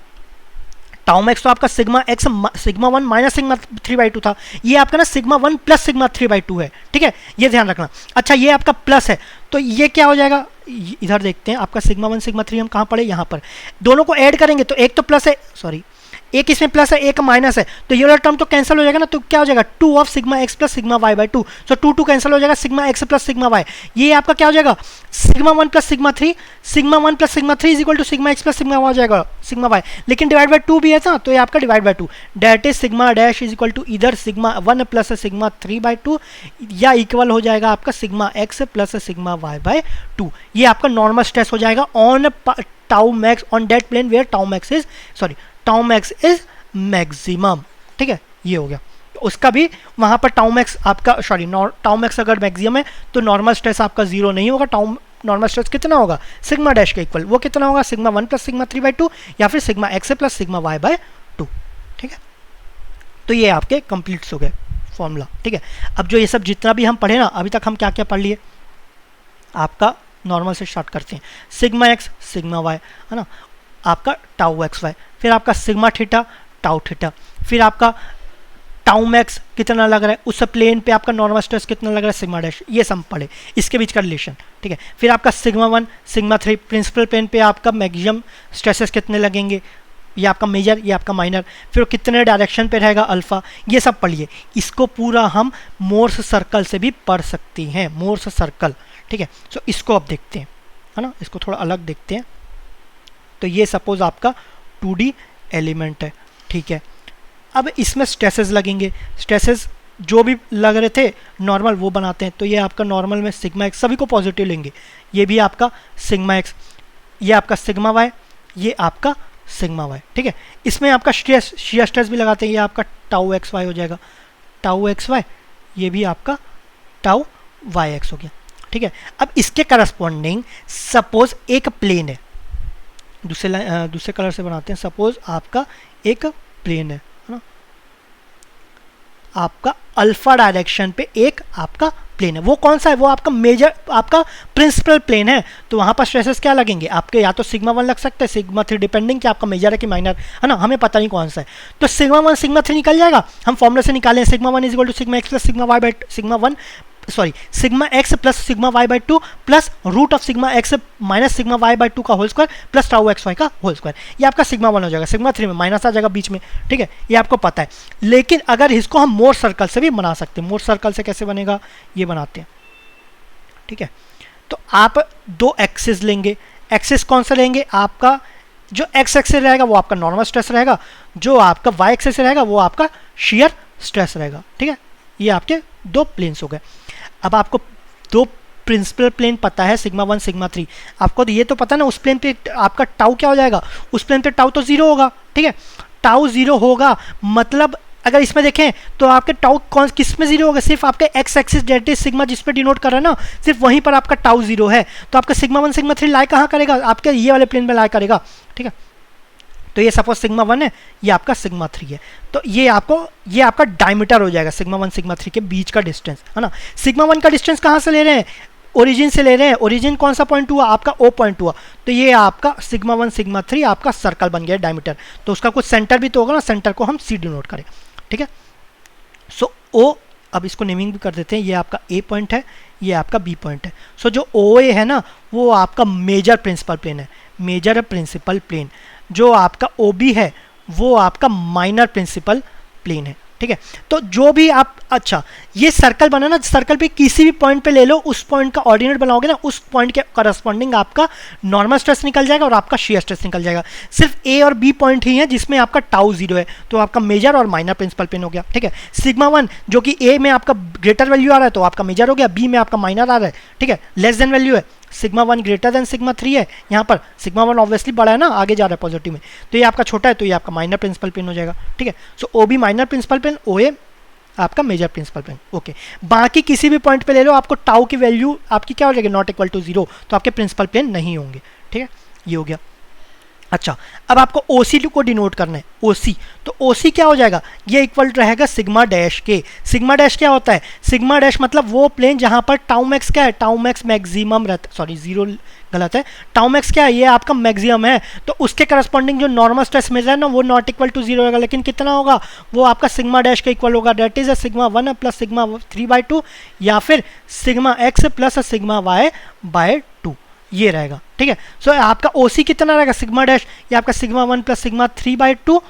टाउ मैक्स तो आपका सिग्मा 1 माइनस सिग्मा 3/2 था, ये आपका ना सिग्मा 1 प्लस सिग्मा 3/2 है, ठीक है, ये ध्यान रखना। अच्छा, ये आपका प्लस है तो ये क्या हो जाएगा, इधर देखते हैं, आपका सिग्मा 1 सिग्मा 3 हम कहाँ पढ़े, यहाँ पर, दोनों को ऐड करेंगे तो एक तो प्लस है, सॉरी एक इसमें प्लस है एक माइनस है, तो ये वाला टर्म तो कैंसिल हो जाएगा ना, तो क्या हो जाएगा 2 of sigma x plus sigma y/2, so 2 cancel हो जाएगा, sigma x plus sigma y, ये आपका क्या हो जाएगा sigma 1 plus sigma 3, sigma 1 plus sigma 3 is equal to sigma x plus sigma y हो जाएगा, सिग्मा y, लेकिन डिवाइड बाय 2 भी है ना, तो ये आपका divide by 2, that is sigma dash is equal to इधर सिग्मा 1 प्लस सिग्मा 3/2 या इक्वल हो जाएगा आपका sigma x plus sigma y/2। ये आपका नॉर्मल स्ट्रेस हो जाएगा on tau max on that plane where tau max is maximum, ठीक है, ये हो गया। तो उसका भी वहाँ पर टाउ मैक्स आपका टाउ मैक्स अगर मैक्सिमम है तो नॉर्मल स्ट्रेस आपका जीरो नहीं होगा, टाउ नॉर्मल स्ट्रेस कितना होगा सिग्मा डैश के इक्वल, वो कितना होगा सिग्मा 1 प्लस सिग्मा 3 बाई 2 या फिर sigma x plus sigma y by 2, ठीक है। तो ये आपके कंप्लीट्स हो गए फॉर्मूला, ठीक है। अब जो ये सब जितना भी हम पढ़े ना अभी तक, हम क्या क्या पढ़ लिए, आपका नॉर्मल से स्टार्ट करते हैं, सिग्मा एक्स सिग्मा वाई है ना, आपका टाउ एक्स वाई, फिर आपका सिग्मा थीटा टाउ थीटा, फिर आपका टाउ मैक्स कितना लग रहा है, उस प्लेन पे आपका नॉर्मल स्ट्रेस कितना लग रहा है सिग्मा डैश, ये सब पढ़े, इसके बीच का रिलेशन, ठीक है। फिर आपका सिग्मा 1 सिग्मा 3 प्रिंसिपल प्लेन पे आपका मैक्सिमम स्ट्रेसेस कितने लगेंगे, ये आपका मेजर ये आपका माइनर, फिर कितने डायरेक्शन पे रहेगा अल्फा, ये सब पढ़िए। इसको पूरा हम मोर्स सर्कल से भी पढ़ सकते हैं, मोर्स सर्कल, ठीक है। सो इसको अब देखते हैं, है ना, इसको थोड़ा अलग देखते हैं। तो ये सपोज आपका 2D एलिमेंट है, ठीक है। अब इसमें स्ट्रेसेस लगेंगे, स्ट्रेसेस जो भी लग रहे थे नॉर्मल वो बनाते हैं। तो ये आपका नॉर्मल में सिग्मा एक्स, सभी को पॉजिटिव लेंगे, ये भी आपका सिग्मा एक्स, ये आपका सिग्मा वाई, ये आपका सिग्मा वाई, ठीक है। इसमें आपका स्ट्रेस शियर स्ट्रेस भी लगाते हैं, ये आपका टाउ एक्स वाई हो जाएगा, टाउ एक्स वाई, ये भी आपका टाउ वाई एक्स हो गया, ठीक है। अब इसके करस्पॉन्डिंग सपोज एक प्लेन है, दूसरे कलर से बनाते हैं, सपोज आपका एक प्लेन है ना, आपका अल्फा डायरेक्शन पे एक आपका प्लेन है, वो कौन सा है, वो आपका मेजर आपका प्रिंसिपल प्लेन है। तो वहाँ पर स्ट्रेसेस क्या लगेंगे आपके, या तो सिग्मा 1 लग सकता है, सिग्मा 3, डिपेंडिंग कि आपका मेजर है कि माइनर है ना, हमें पता नहीं कौन सा है। तो सिग्मा 1 सिग्मा 3 निकल जाएगा, हम फॉर्मूला से निकालें, sigma 1 is equal to sigma x plus sigma y by sigma x plus sigma y by 2 plus root of sigma x minus sigma y by 2 का whole square plus tau x y का होल स्क्वायर, ये आपका सिग्मा 1 हो जाएगा। सिग्मा 3 में माइनस आ जाएगा बीच में, ठीक है, ये आपको पता है। लेकिन अगर इसको हम मोर सर्कल से भी बना सकते हैं, मोर सर्कल से कैसे बनेगा ये बनाते हैं, ठीक है। तो आप दो एक्सिस लेंगे, एक्सिस कौन सा लेंगे, आपका जो एक्स एक्सिस रहेगा वो आपका नॉर्मल स्ट्रेस रहेगा, जो आपका वाई एक्सिस रहेगा वो आपका शियर स्ट्रेस रहेगा, ठीक है। ये आपके दो प्लेन्स हो गए। अब आपको दो प्रिंसिपल प्लेन पता है, सिग्मा 1 सिग्मा 3, आपको तो ये तो पता ना उस प्लेन पे आपका टाउ क्या हो जाएगा, उस प्लेन पे टाउ तो जीरो होगा, ठीक है, टाउ जीरो होगा, मतलब अगर इसमें देखें तो आपके टाउ कौन किस में जीरो होगा, सिर्फ आपके x axis that is sigma जिस पे डिनोट कर रहा है ना, सिर्फ वहीं पर आपका टाउ जीरो है। तो आपका सिग्मा 1 सिग्मा 3 लाई कहाँ करेगा, आपके ये वाले प्लेन में लाई करेगा, ठीक है। तो ये सपोज सिग्मा 1 है, ये आपका सिग्मा 3 है, तो ये आपका डायमीटर हो जाएगा सिग्मा 1 सिग्मा 3 के बीच का डिस्टेंस, है ना। सिग्मा 1 का डिस्टेंस कहाँ से ले रहे हैं, ओरिजिन से ले रहे हैं, ओरिजिन कौन सा पॉइंट हुआ आपका ओ पॉइंट हुआ, तो ये आपका सिग्मा 1 सिग्मा 3 आपका सर्कल बन गया डायमीटर। तो उसका कुछ सेंटर भी तो होगा ना, सेंटर को हम सी डिनोट करें, ठीक है। सो ओ, अब इसको नेमिंग भी कर देते हैं, ये आपका ए पॉइंट है, ये आपका बी पॉइंट है। सो जो ओ ए है ना वो आपका मेजर प्रिंसिपल प्लेन है, मेजर प्रिंसिपल प्लेन। जो आपका ओ बी है वो आपका माइनर प्रिंसिपल प्लेन है, ठीक है। तो जो भी आप, अच्छा ये सर्कल बना ना, सर्कल पे किसी भी पॉइंट पे ले लो, उस पॉइंट का ऑर्डिनेट बनाओगे ना, उस पॉइंट के करस्पॉन्डिंग आपका नॉर्मल स्ट्रेस निकल जाएगा और आपका शियर स्ट्रेस निकल जाएगा। सिर्फ ए और बी पॉइंट ही है जिसमें आपका टाउ जीरो है, तो आपका मेजर और माइनर प्रिंसिपल प्लेन हो गया, ठीक है। सिग्मा 1 जो कि ए में आपका ग्रेटर वैल्यू आ रहा है तो आपका मेजर हो गया, बी में आपका माइनर आ रहा है, ठीक है, लेस देन वैल्यू है, सिग्मा 1 ग्रेटर देन सिग्मा 3 है, यहाँ पर सिग्मा 1 ऑब्वियसली बड़ा है ना, आगे जा रहा है पॉजिटिव में, तो ये आपका छोटा है, तो ये आपका माइनर प्रिंसिपल प्लेन हो जाएगा, ठीक है। So O B minor principal plane, O A आपका मेजर प्रिंसिपल प्लेन, ओके। बाकी किसी भी पॉइंट पे ले लो, आपको टाउ की वैल्यू आपकी क्या हो जाएगी, नॉट इक्वल टू 0, तो आपके प्रिंसिपल प्लेन नहीं होंगे, ठीक है, ये हो गया। अच्छा, अब आपको OC को डिनोट करना है, OC, तो OC क्या हो जाएगा, ये इक्वल रहेगा सिग्मा डैश के। सिग्मा डैश क्या होता है, सिग्मा डैश मतलब वो प्लेन जहां पर टाउ मैक्स क्या है, टाउ मैक्स मैक्सिमम रहता है, सॉरी जीरो गलत है, टाउ मैक्स क्या है, ये आपका मैक्सिमम है, तो उसके करस्पॉन्डिंग जो नॉर्मल स्ट्रेस मिल रहा है ना वो नॉट इक्वल टू 0 होगा, लेकिन कितना होगा, वो आपका सिग्मा डैश के इक्वल होगा, that is sigma 1 plus sigma 3/2 या फिर sigma x plus sigma y by 2, ये रहेगा, ठीक है। सो आपका OC कितना रहेगा, सिग्मा डैश, ये आपका सिग्मा 1 प्लस सिग्मा 3/2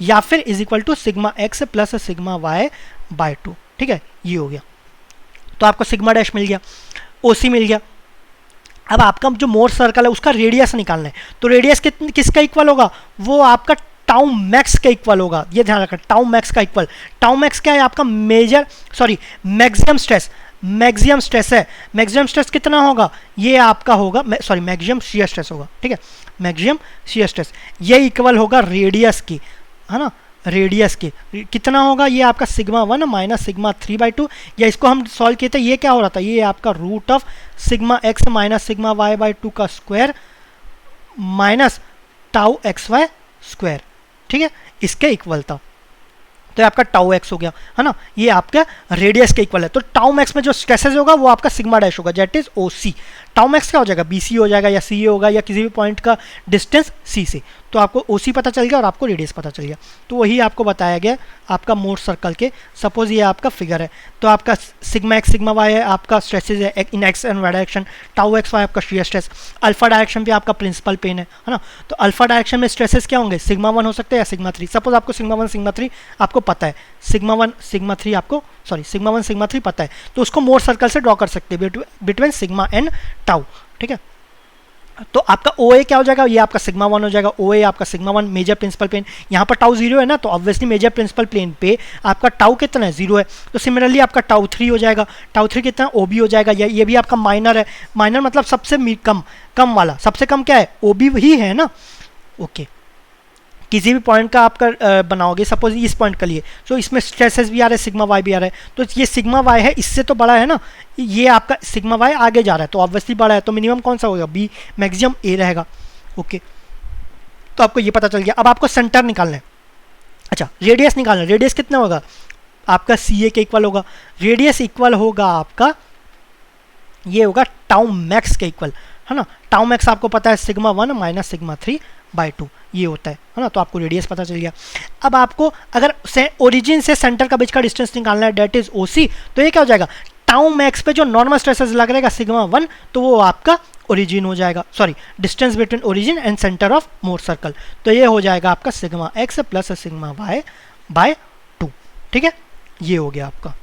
या फिर is equal to sigma x plus sigma y by 2, ठीक है, ये हो गया। तो आपको सिग्मा डैश मिल गया, OC मिल गया। अब आपका जो मोर सर्कल है उसका रेडियस निकालना है, तो रेडियस किसका इक्वल होगा, वो आपका टाउ मैक्स का इक्वल होगा, ये ध्यान रखना, टाउ मैक्स का इक्वल। टाउ मैक्स क्या है, आपका मैक्सिमम स्ट्रेस, मैक्सिमम स्ट्रेस है, मैक्सिमम स्ट्रेस कितना होगा, ये आपका होगा, मैक्सिमम शियर स्ट्रेस होगा, ठीक है, मैक्सिमम शियर स्ट्रेस, ये इक्वल होगा रेडियस की, है ना, रेडियस के कितना होगा, ये आपका सिग्मा 1 माइनस सिग्मा 3/2, या इसको हम सॉल्व किए थे, ये क्या हो रहा था, ये आपका root of sigma x minus sigma y/2 का square minus tau xy square, ठीक है, इसके इक्वल था। तो ये आपका टाउ एक्स हो गया, है ना, ये आपका रेडियस के इक्वल है। तो टाउ मैक्स में जो स्ट्रेसेस होगा वो आपका सिग्मा डैश होगा, that is O C. Tau max क्या हो जाएगा, बी सी हो जाएगा या सी ए होगा, या किसी भी पॉइंट का डिस्टेंस सी से। तो आपको ओ सी पता चल गया और आपको रेडियस पता चल गया। तो वही आपको बताया गया आपका मोर सर्कल के। सपोज ये आपका फिगर है, तो आपका सिग्मा एक्स सिग्मा वाई है, आपका स्ट्रेसेस है in x and y direction, tau x y आपका शियर स्ट्रेस, अल्फा डायरेक्शन पे आपका प्रिंसिपल पेन है ना। तो अल्फा डायरेक्शन में स्ट्रेसेस क्या होंगे, सिग्मा 1 हो सकते हैं या सिग्मा 3। सपोज आपको सिग्मा 1 सिग्मा 3 आपको पता है, सिग्मा 1 सिग्मा 3 आपको सिग्मा 1 सिग्मा 3 पता है, तो उसको मोर सर्कल से ड्रॉ कर सकते हैं बिटवीन सिग्मा एंड टाउ, ठीक है। तो आपका ओ ए क्या हो जाएगा, ये आपका सिग्मा 1 हो जाएगा, ओ ए आपका सिग्मा 1 मेजर प्रिंसिपल प्लेन, यहाँ पर टाउ 0 है ना, तो ऑब्वियसली मेजर प्रिंसिपल प्लेन पे आपका टाउ कितना है, 0 है। तो सिमिलरली आपका टाउ 3 हो जाएगा, टाउ 3 कितना ओ बी हो जाएगा, ये भी आपका माइनर है। माइनर मतलब सबसे कम वाला, सबसे कम क्या है, ओ बी ही है ना, ओके। किसी भी पॉइंट का आपका बनाओगे, सपोज इस पॉइंट का लिए, तो इसमें स्ट्रेसेस भी आ रहे हैं, सिग्मा वाई भी आ रहा है, तो ये सिग्मा वाई है, इससे तो बड़ा है ना, ये आपका सिग्मा वाई आगे जा रहा है तो ऑब्वियसली बड़ा है, तो मिनिमम कौन सा होगा, बी, मैक्सिमम ए रहेगा, ओके। तो आपको ये पता चल गया। अब आपको सेंटर निकालना है, अच्छा रेडियस निकालना है। रेडियस कितना होगा, आपका सी ए के इक्वल होगा, रेडियस इक्वल होगा आपका, ये होगा टाउ मैक्स के इक्वल, है ना। टाउ मैक्स आपको पता है सिग्मा 1 माइनस सिग्मा 3/2 ये होता है ना। तो आपको रेडियस पता चल गया। अब आपको अगर ओरिजिन से सेंटर का बीच का डिस्टेंस निकालना है, डेट इज ओ सी, तो ये क्या हो जाएगा, टाउ मैक्स पे जो नॉर्मल स्ट्रेसेस लग रहेगा सिग्मा 1, तो वो आपका ओरिजिन हो जाएगा, distance between origin and centre of Mohr circle, तो ये हो जाएगा आपका सिग्मा एक्स प्लस सिग्मा वाई/2, ठीक है। ये हो गया आपका,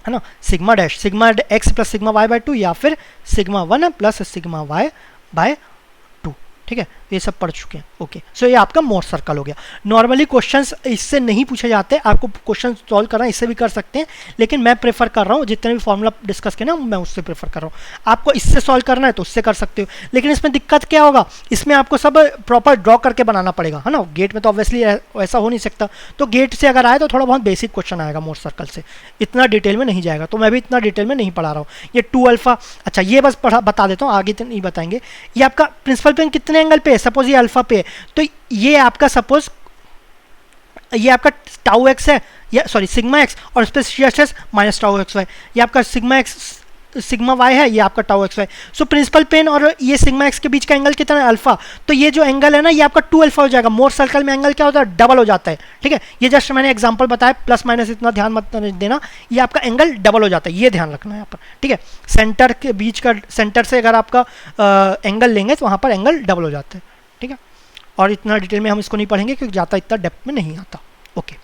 है ना, sigma dash sigma x plus sigma वाई/2 या फिर सिग्मा 1 प्लस सिग्मा वाई/2, ठीक है। ये सब पढ़ चुके हैं, ओके। सो ये आपका मोर सर्कल हो गया। नॉर्मली क्वेश्चंस इससे नहीं पूछे जाते, आपको क्वेश्चन सॉल्व करना इससे भी कर सकते हैं, लेकिन मैं प्रेफर कर रहा हूँ, जितने भी फॉर्मूला डिस्कस किए ना मैं उससे प्रेफर कर रहा हूँ। आपको इससे सॉल्व करना है तो उससे कर सकते हो, लेकिन इसमें दिक्कत क्या होगा, इसमें आपको सब प्रॉपर ड्रॉ करके बनाना पड़ेगा, है ना। गेट में तो ऑब्वियसली ऐसा हो नहीं सकता, तो गेट से अगर आए तो थोड़ा बहुत बेसिक क्वेश्चन आएगा मोर सर्कल से, इतना डिटेल में नहीं जाएगा, तो मैं भी इतना डिटेल में नहीं पढ़ा रहा हूँ। ये 2 अल्फा, अच्छा ये बस बता देता हूँ, आगे तो नहीं बताएंगे। ये आपका प्रिंसिपल प्लेन कितने एंगल पे है, सपोज अल्फा पे है, तो ये आपका सपोज ये आपका टाउ एक्स है, या सिग्मा एक्स, और इस पे shear stress minus tau x y, ये आपका सिग्मा एक्स सिग्मा वाई है, ये आपका tau x y. So principal plane और ये सिग्मा एक्स के बीच का एंगल कितना है, अल्फा, तो ये जो एंगल है ना ये आपका 2 अल्फा हो जाएगा। मोर सर्कल में एंगल क्या होता है, डबल हो जाता है, ठीक है। ये जस्ट मैंने एग्जांपल बताया, प्लस माइनस इतना ध्यान मत देना, ये आपका एंगल डबल हो जाता है, ये ध्यान रखना है यहाँ पर, ठीक है। सेंटर के बीच का, सेंटर से अगर आपका एंगल लेंगे तो वहाँ पर एंगल डबल हो जाता है, ठीक है। और इतना डिटेल में हम इसको नहीं पढ़ेंगे क्योंकि जाता इतना डेप्थ में नहीं आता, ओके।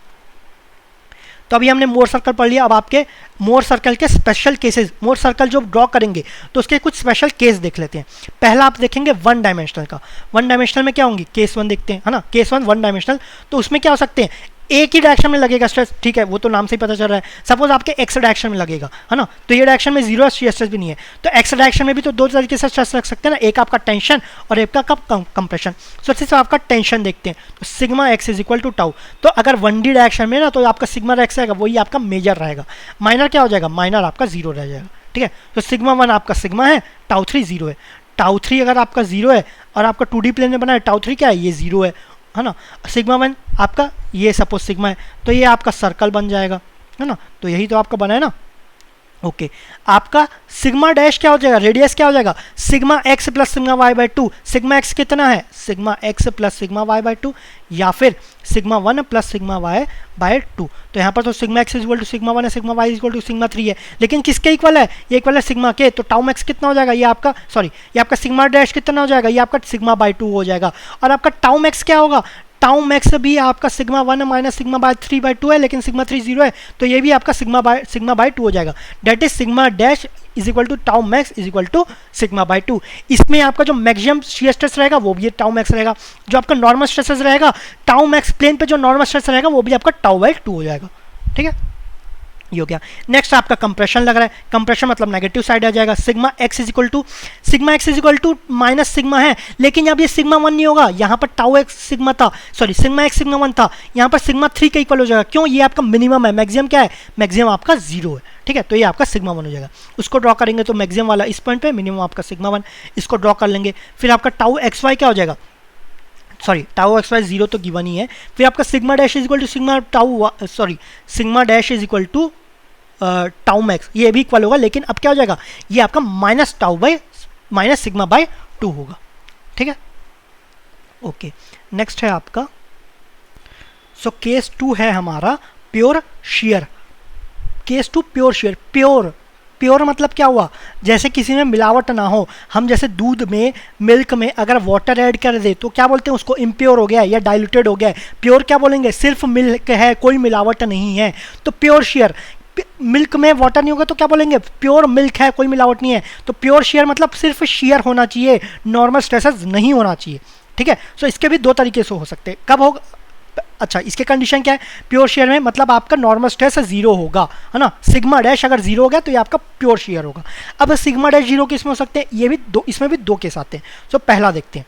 तो अभी हमने मोर सर्कल पढ़ लिया। अब आपके मोर सर्कल के स्पेशल केसेस, मोर सर्कल जो ड्रॉ करेंगे तो उसके कुछ स्पेशल केस देख लेते हैं। पहला आप देखेंगे 1 डायमेंशनल का। 1 डायमेंशनल में क्या होंगे, केस 1 देखते हैं, है ना। केस 1 डायमेंशनल, तो उसमें क्या हो सकते हैं, एक ही डायरेक्शन में लगेगा स्ट्रेस, ठीक है, वो तो नाम से ही पता चल रहा है। सपोज आपके एक्स डायरेक्शन में लगेगा, है ना, तो ये डायरेक्शन में 0 शियर स्ट्रेस भी नहीं है, तो एक्स डायरेक्शन में भी तो 2 तरीके से स्ट्रेस रख सकते हैं ना, एक आपका टेंशन और एक का कंप्रेशन। सबसे से आपका टेंशन देखते हैं, तो sigma x is equal to tau, तो अगर 1D डायरेक्शन में ना तो आपका सिग्मा एक्स रहेगा, वही आपका मेजर रहेगा। माइनर क्या हो जाएगा, माइनर आपका 0 रह जाएगा, ठीक है। तो सिग्मा 1 आपका सिग्मा है, टाउ 3 0 है। टाउ 3 अगर आपका 0 है और आपका 2D प्लेन में बना है, टाउ 3 क्या है, ये 0 है ना। सिग्मा 1 आपका ये सपोज सिग्मा है, तो ये आपका सर्कल बन जाएगा, है ना। तो यही तो आपका बना है ना, ओके। आपका सिग्मा डैश क्या हो जाएगा, रेडियस क्या हो जाएगा, सिग्मा एक्स प्लस सिग्मा वाई/2। सिग्मा एक्स कितना है, सिग्मा एक्स प्लस सिग्मा वाई/2, या फिर सिग्मा 1 प्लस सिग्मा वाई/2। तो यहाँ पर तो sigma x is equal to sigma 1 है, sigma y is equal to sigma 3 है, लेकिन किसके इक्वल है, ये इक्वल है सिग्मा के। तो टाउ मैक्स कितना हो जाएगा, ये आपका ये आपका सिग्मा डैश कितना हो जाएगा, ये आपका सिग्मा/2 हो जाएगा। और आपका टाउ मैक्स क्या होगा, टाउ मैक्स भी आपका सिग्मा 1 माइनस सिग्मा 3/2 है, लेकिन सिग्मा 3 0 है, तो ये भी आपका सिग्मा/2 हो जाएगा। That is sigma dash is equal to tau max is equal to sigma by two. इसमें आपका जो मैक्सिमम शियर स्ट्रेस रहेगा वो भी टाउ मैक्स रहेगा, जो आपका नॉर्मल स्ट्रेसेस रहेगा टाउ मैक्स प्लेन पे जो नॉर्मल स्ट्रेस रहेगा वो भी आपका टाउ/2 हो जाएगा, ठीक है। ये हो गया। नेक्स्ट आपका कंप्रेशन लग रहा है, कंप्रेशन मतलब नेगेटिव साइड आ जाएगा। Sigma x is equal to minus sigma है, लेकिन अब ये सिग्मा 1 नहीं होगा, यहाँ पर टाउ एक्स सिग्मा था, सॉरी सिग्मा एक्स सिग्मा 1 था, यहाँ पर सिग्मा 3 का इक्वल हो जाएगा। क्यों? ये आपका मिनिमम है, मैक्सिमम क्या है? मैक्सिमम आपका 0 है, ठीक है। तो ये आपका सिग्मा 1 हो जाएगा। उसको ड्रॉ करेंगे तो मैक्सिमम वाला इस पॉइंट पे, मिनिमम आपका सिग्मा 1, इसको ड्रॉ कर लेंगे। फिर आपका टाउ एक्स वाई क्या हो जाएगा? सॉरी टाउ एक्स वाई 0 तो गिवन ही है। फिर आपका sigma dash is equal to sigma tau, sorry sigma dash is equal to tau max, ये भी इक्वल होगा, लेकिन अब क्या हो जाएगा? ये आपका minus tau by minus sigma bye 2 होगा, ठीक है। ओके, नेक्स्ट है आपका केस 2 है हमारा pure share. Case 2 pure shear. Pure मतलब क्या हुआ? जैसे किसी में मिलावट ना हो। हम जैसे दूध में, मिल्क में अगर वाटर ऐड कर दे तो क्या बोलते हैं उसको? इम्प्योर हो गया या डाइल्यूटेड हो गया। प्योर क्या बोलेंगे? सिर्फ मिल्क है, कोई मिलावट नहीं है, तो प्योर शेयर। मिल्क में वाटर नहीं होगा तो क्या बोलेंगे? प्योर मिल्क है, कोई मिलावट नहीं है। तो प्योर शेयर मतलब सिर्फ शेयर होना चाहिए, नॉर्मल स्ट्रेसेस नहीं होना चाहिए, ठीक है। सो इसके भी दो तरीके से हो सकते हैं। कब होगा? अच्छा, इसके कंडीशन क्या है? प्योर शेयर में मतलब आपका नॉर्मल स्ट्रेस 0 होगा, है ना। सिग्मा डैश अगर 0 हो गया तो ये आपका प्योर शेयर होगा। अब सिग्मा डैश 0 किस में हो सकते हैं? ये भी दो, इसमें भी 2 केस आते हैं। सो पहला देखते हैं।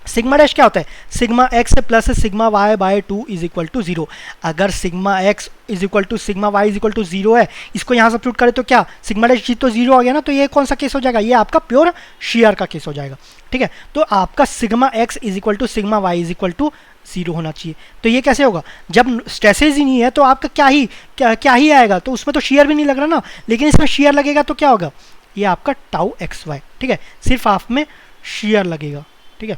सिग्मा डैश क्या होता है? Sigma x plus sigma y by 2 is equal to 0। अगर sigma x is equal to sigma y is equal to 0 है, इसको यहाँ सब्स्टिट्यूट करें तो क्या? सिग्मा डैश तो 0 आ गया ना, तो ये कौन सा केस हो जाएगा? ये आपका प्योर शेयर का केस हो जाएगा, ठीक है। तो आपका sigma x is equal to sigma y is equal to 0 होना चाहिए। तो ये कैसे होगा? जब स्ट्रेसेज ही नहीं है तो आपका क्या ही आएगा? तो उसमें तो शेयर भी नहीं लग रहा ना, लेकिन इसमें शेयर लगेगा तो क्या होगा? ये आपका टाउ एक्स वाई, ठीक है, सिर्फ आप में शेयर लगेगा, ठीक है।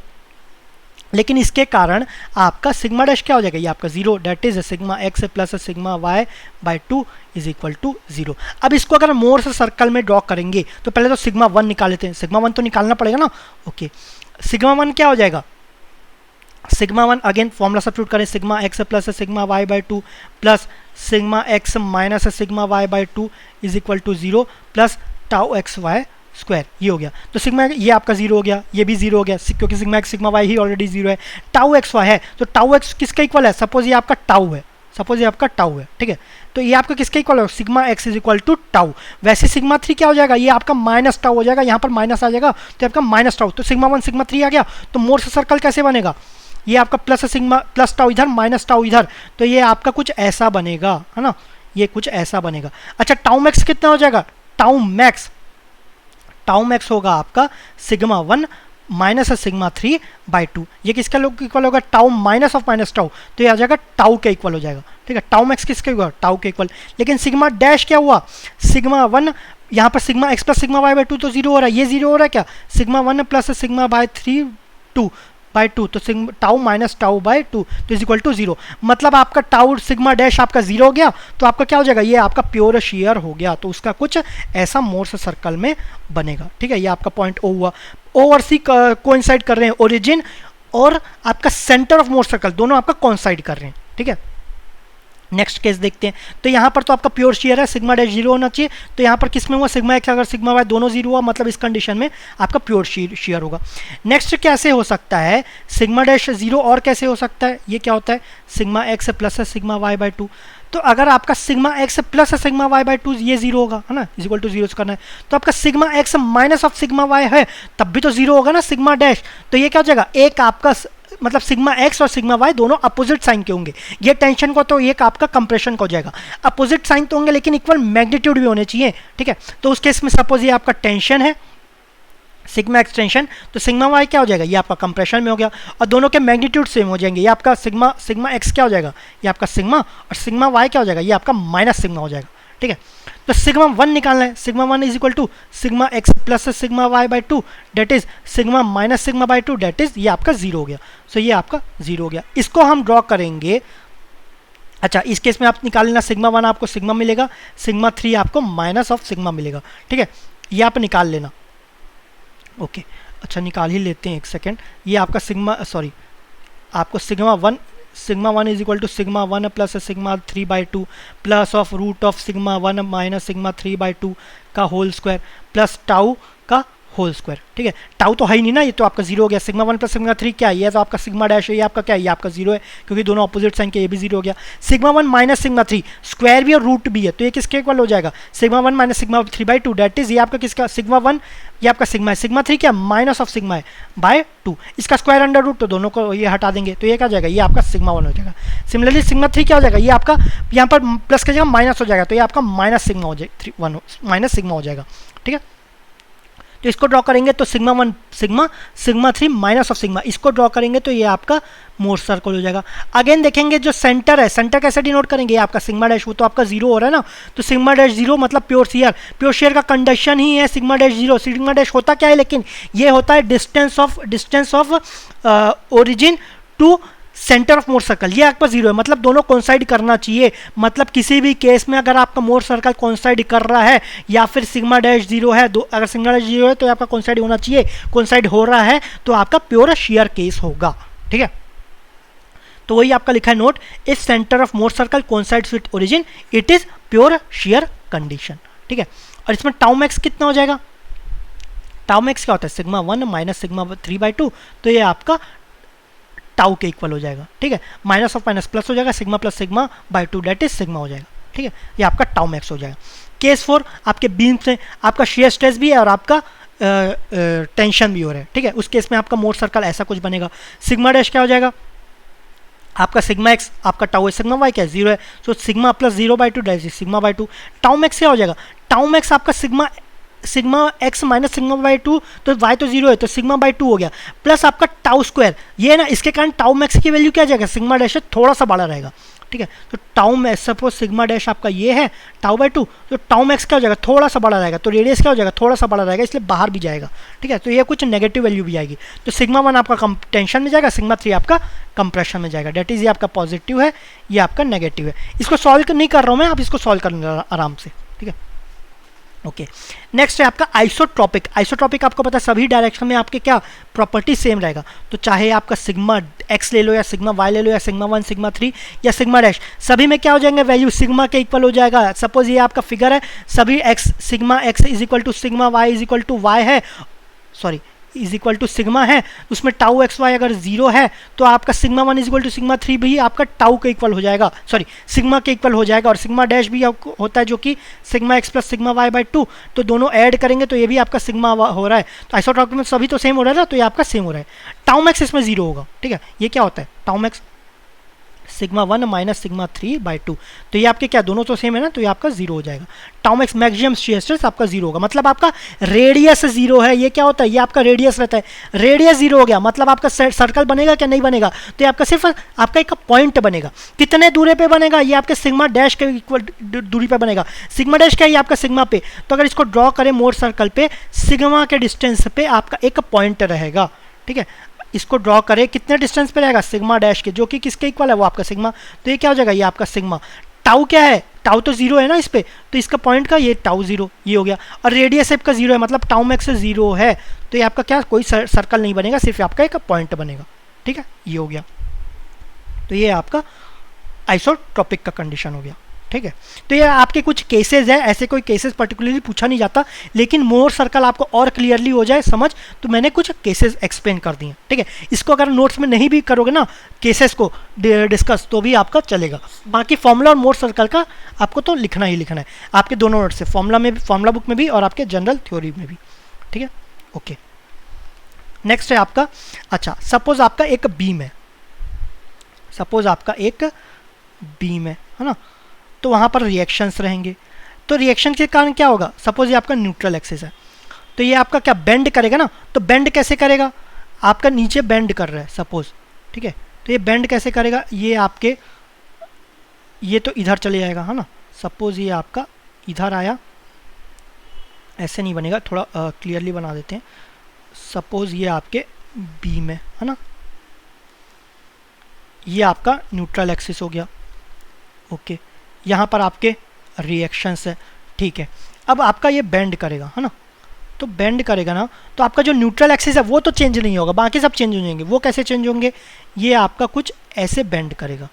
लेकिन इसके कारण आपका सिग्मा डैश क्या हो जाएगा? ये आपका 0, that is sigma x plus sigma y by 2 is equal to 0। अब इसको अगर मोर से सर्कल में ड्रॉ करेंगे तो पहले तो सिग्मा 1 निकाल लेते हैं। सिग्मा 1 तो निकालना पड़ेगा ना। ओके, सिग्मा 1 क्या हो जाएगा? सिग्मा 1 अगेन फॉर्मूला सब्स्टिट्यूट करें, sigma x plus sigma y by 2 plus sigma x minus sigma y by 2 is equal to 0 plus tau x y square. ये हो गया। तो सिग्मा ये आपका 0 हो गया, ये भी 0 हो गया, क्योंकि sigma x sigma why he already 0 है। टाउ एक्स वाई है, तो टाउ एक्स किसका इक्वल है? सपोज ये आपका टाउ है, ठीक है। तो ये आपका किसका इक्वल है? Sigma x is equal to tau. वैसे सिग्मा 3 क्या हो जाएगा? ये आपका माइनस टाउ हो जाएगा, यहाँ पर माइनस आ जाएगा तो आपका माइनस टाउ। तो सिग्मा 1 सिग्मा 3 आ गया, तो मोर से सर्कल कैसे बनेगा? ये आपका प्लस सिग्मा प्लस टाउ इधर, माइनस टाउ इधर, तो ये आपका कुछ ऐसा बनेगा, है ना। ये कुछ ऐसा बनेगा। अच्छा, टाउ मैक्स कितना हो जाएगा? टाउ मैक्स होगा आपका सिग्मा 1 माइनस सिग्मा 3 बाई 2। ये किसका इक्वल होगा? Tau minus of minus tau, तो ये आ जाएगा टाउ के इक्वल हो जाएगा, ठीक है। टाउ मैक्स किसका हुआ? टाउ के इक्वल। लेकिन सिग्मा डैश क्या हुआ? सिग्मा 1, यहाँ पर sigma x plus sigma y by 2 तो 0 हो रहा है, ये 0 हो रहा है क्या? Sigma 1 plus sigma bye 3 2 by 2, तो टाउ माइनस टाउ बाई 2 तो इज इक्वल टू 0। मतलब आपका टाउ सिग्मा डैश आपका 0 हो गया, तो आपका क्या हो जाएगा? ये आपका प्योर शेयर हो गया, तो उसका कुछ ऐसा मोर से सर्कल में बनेगा, ठीक है। ये आपका पॉइंट ओ हुआ। ओ और सी कोइंसाइड कर रहे हैं, ओरिजिन और आपका सेंटर ऑफ मोर सर्कल दोनों आपका कोइंसाइड कर रहे हैं, ठीक है। नेक्स्ट केस देखते हैं। तो यहाँ पर तो आपका प्योर शेयर है, सिग्मा डैश 0 होना चाहिए। तो यहाँ पर किस में हुआ? सिग्मा एक्स अगर सिग्मा वाई दोनों 0 हुआ, मतलब इस कंडीशन में आपका प्योर शेयर होगा। नेक्स्ट कैसे हो सकता है? सिग्मा डैश 0 और कैसे हो सकता है? ये क्या होता है? Sigma x plus sigma y by 2। तो अगर आपका sigma x plus sigma y by 2 ये 0 होगा, है ना, इज इक्वल टू 0 करना है, तो आपका sigma x minus of sigma y है, तब भी तो 0 होगा ना सिग्मा डैश। तो ये क्या हो जाएगा? एक आपका मतलब सिग्मा एक्स और सिग्मा वाई दोनों अपोजिट साइन के होंगे। ये टेंशन को तो एक आपका कंप्रेशन का हो जाएगा। अपोजिट साइन तो होंगे लेकिन इक्वल मैग्नीट्यूड भी होने चाहिए, ठीक है। तो उस केस में सपोज ये आपका टेंशन है, सिग्मा एक्सटेंशन, तो सिग्मा वाई क्या हो जाएगा? ये आपका कंप्रेशन में हो गया, और दोनों के मैग्नीट्यूड सेम हो जाएंगे। ये आपका सिग्मा एक्स क्या हो जाएगा? ये आपका सिग्मा, और सिग्मा वाई क्या हो जाएगा? ये आपका माइनस सिग्मा हो जाएगा, ठीक है। तो सिग्मा 1 निकालना है। Sigma 1 is equal to sigma x plus sigma y by 2, that is sigma minus sigma by 2, that is ये आपका 0 हो गया। सो ये आपका 0 हो गया। इसको हम ड्रॉ करेंगे। अच्छा, इस केस में आप निकाल लेना, सिग्मा 1 आपको सिग्मा मिलेगा, सिग्मा 3 आपको माइनस ऑफ सिग्मा मिलेगा, ठीक है। ये आप निकाल लेना। ओके, अच्छा निकाल ही लेते हैं, एक सेकेंड। ये आपका आपको sigma 1 is equal to sigma 1 plus sigma 3 by 2 plus of root of sigma 1 minus sigma 3 by 2 का होल स्क्वायर प्लस टाउ का होल स्क्वायर, ठीक है। टाउ तो है ही नहीं ना, ये तो आपका जीरो हो गया। सिग्मा 1 प्लस सिग्मा 3 क्या है, ये तो आपका सिग्मा डैश है, ये आपका क्या है, ये आपका जीरो है, क्योंकि दोनों अपोजिट साइन के, ये भी जीरो हो गया। सिग्मा 1 माइनस सिग्मा 3 स्क्वायर भी और रूट भी है, तो ये किसके इक्वल हो जाएगा, sigma 1 minus sigma 3/2, that is ये आपका किसका, सिग्मा 1 ये आपका सिग्मा है, सिग्मा 3 क्या माइनस ऑफ सिग्मा है बाय 2, इसका स्क्वायर अंडर रूट, तो दोनों को ये हटा देंगे, तो ये क्या हो जाएगा, ये आपका सिग्मा 1 हो जाएगा। सिमिलरली सिग्मा 3 क्या हो जाएगा, ये आपका यहाँ पर प्लस की जगह माइनस हो जाएगा, तो ये आपका माइनस सिग्मा हो जाएगा, माइनस सिग्मा हो जाएगा, ठीक है। तो इसको ड्रॉ करेंगे तो sigma 1 sigma, sigma 3 minus of sigma, इसको ड्रॉ करेंगे तो ये आपका मोर सर्कल हो जाएगा। अगेन देखेंगे जो सेंटर है, सेंटर कैसे डिनोट करेंगे, ये आपका सिग्मा डैश, वो तो आपका जीरो हो रहा है ना, तो सिग्मा डैश जीरो मतलब प्योर शेयर, प्योर शेयर का कंडीशन ही है sigma dash zero. Sigma dash होता क्या है, लेकिन ये होता है distance of origin to centre of Mohr circle, ये आपका जीरो है, मतलब दोनों कोइंसाइड करना चाहिए। मतलब किसी भी केस में अगर आपका मोर सर्कल कोइंसाइड कर रहा है या फिर सिग्मा डैश जीरो है, अगर सिग्मा डैश जीरो है तो आपका कोइंसाइड होना चाहिए, कोइंसाइड हो रहा है तो आपका प्योर शेयर केस होगा, ठीक है। तो वही आपका लिखा है note, if centre of Mohr circle coincides with origin it is pure share condition, ठीक है। और इसमें टाउ मैक्स कितना हो जाएगा, टाउ मैक्स क्या होता है, सिग्मा 1 माइनस सिग्मा 3/2, तो ये आपका टाउ के इक्वल हो जाएगा, ठीक है। माइनस ऑफ माइनस प्लस हो जाएगा, sigma plus sigma bye 2 that is sigma हो जाएगा, ठीक है। ये आपका टाउ मैक्स हो जाएगा। केस 4 आपके बीम से आपका शेयर स्ट्रेस भी है और आपका टेंशन भी हो रहा है, ठीक है। उस केस में आपका मोर सर्कल ऐसा कुछ बनेगा। सिग्मा डैश क्या हो जाएगा, आपका सिग्मा एक्स, आपका टाउ है, सिग्मा वाई क्या है, जीरो है, so sigma plus 0/2 that is sigma bye 2। Tau max क्या हो जाएगा, टाउ मैक्स आपका sigma x minus sigma by 2, तो वाई तो जीरो है तो सिग्मा बाई 2 हो गया, प्लस आपका टाउ स्क्वायर, ये ना इसके कारण टाउ मैक्स की वैल्यू क्या आ जाएगा, सिग्मा डैश थोड़ा सा बड़ा रहेगा, ठीक है। तो tau max suppose sigma dash आपका ये है टाउ बाई 2, तो टाउ मैक्स क्या हो जाएगा, थोड़ा सा बड़ा रहेगा, तो रेडियस क्या हो जाएगा, थोड़ा सा बड़ा रहेगा, इसलिए बाहर भी जाएगा, ठीक है। तो ये कुछ नेगेटिव वैल्यू भी आएगी, तो सिग्मा 1 आपका टेंशन में जाएगा, सिग्मा 3 आपका कंप्रेशन में जाएगा, डेट इज ये आपका पॉजिटिव है, ये आपका नेगेटिव है। इसको सॉल्व नहीं कर रहा हूँ मैं, आप इसको सॉल्व कर आराम से, ठीक है। ओके, नेक्स्ट है आपका आइसोट्रॉपिक। आइसोट्रॉपिक आपको पता है सभी डायरेक्शन में आपके क्या प्रॉपर्टी सेम रहेगा, तो चाहे आपका सिग्मा एक्स ले लो या सिग्मा वाई ले लो या सिग्मा 1 सिग्मा 3 या सिग्मा डैश, सभी में क्या हो जाएंगे, वैल्यू सिग्मा के इक्वल हो जाएगा। सपोज ये आपका फिगर है, सभी x sigma x is equal to sigma y is equal to y है, sorry is equal to sigma है, उसमें टाउ एक्स वाई अगर जीरो है तो आपका sigma 1 is equal to sigma 3 भी आपका टाउ के इक्वल हो जाएगा, सॉरी सिग्मा के इक्वल हो जाएगा, और सिग्मा डैश भी होता है जो कि sigma x plus sigma y by 2, तो दोनों ऐड करेंगे तो ये भी आपका सिग्मा हो रहा है, तो आइसोट्रॉपिक में सभी तो सेम हो रहा है ना, तो ये आपका सेम हो रहा है। टाउ मैक्स इसमें जीरो होगा, ठीक है। ये क्या होता है tau max, sigma 1 minus sigma 3/2, तो ये आपके क्या दोनों तो सेम है ना, तो ये आपका जीरो हो जाएगा। Tau max maximum shear stress आपका जीरो होगा, मतलब आपका रेडियस जीरो है, ये क्या होता है, ये आपका रेडियस रहता है, रेडियस जीरो हो गया मतलब आपका सर्कल बनेगा क्या, नहीं बनेगा, तो ये आपका सिर्फ आपका एक पॉइंट बनेगा, कितने दूरी पे बनेगा, ये आपके सिग्मा डैश के इक्वल दूरी पे बनेगा। सिग्मा डैश क्या है, आपका सिग्मा पे, तो अगर इसको ड्रॉ करें मोर सर्कल पे, सिग्मा के डिस्टेंस पे आपका एक पॉइंट रहेगा, ठीक है। इसको ड्रॉ करें कितने डिस्टेंस पे रहेगा, सिग्मा डैश के, जो कि किसके इक्वल है, वो आपका सिग्मा, तो ये क्या हो जाएगा, ये आपका सिग्मा। टाउ क्या है, टाउ तो जीरो है ना इस पे, तो इसका पॉइंट का ये टाउ जीरो, ये हो गया, और रेडियस आपका जीरो है मतलब टाउ मैक्स जीरो है, तो ये आपका क्या कोई सर्कल नहीं बनेगा, सिर्फ आपका एक पॉइंट बनेगा, ठीक है। ये हो गया, तो ये आपका आइसोट्रॉपिक का कंडीशन हो गया, ठीक है। तो ये आपके कुछ केसेस है, ऐसे कोई केसेस पर्टिकुलरली पूछा नहीं जाता, लेकिन मोर सर्कल आपको और क्लियरली हो जाए समझ, तो मैंने कुछ केसेस एक्सप्लेन कर दिए, ठीक है। इसको अगर नोट्स में नहीं भी करोगे ना केसेस को डिस्कस, तो भी आपका चलेगा। बाकी फॉर्मूला और मोर सर्कल का आपको तो लिखना ही लिखना है, आपके दोनों नोट्स से, फॉर्मूला में भी, फॉर्मूला बुक में भी और आपके जनरल थ्योरी में भी, ठीक है। ओके, नेक्स्ट है आपका, अच्छा सपोज आपका एक बीम है, सपोज आपका एक बीम है ना, तो वहाँ पर रिएक्शंस रहेंगे, तो रिएक्शन के कारण क्या होगा, सपोज ये आपका न्यूट्रल एक्सिस है, तो ये आपका क्या बेंड करेगा ना, तो बेंड कैसे करेगा, आपका नीचे बेंड कर रहा है सपोज, ठीक है, तो ये बेंड कैसे करेगा, ये आपके ये तो इधर चले जाएगा है ना, सपोज ये आपका इधर आया, ऐसे नहीं बनेगा, थोड़ा क्लियरली बना देते हैं, सपोज ये आपके बीम है ना, ये आपका न्यूट्रल एक्सिस हो गया, ओके, यहाँ पर आपके रिएक्शंस है, ठीक है। अब आपका ये बेंड करेगा है ना, तो बेंड करेगा ना, तो आपका जो न्यूट्रल एक्सिस है वो तो चेंज नहीं होगा, बाकी सब चेंज हो जाएंगे, वो कैसे चेंज होंगे, ये आपका कुछ ऐसे बेंड करेगा,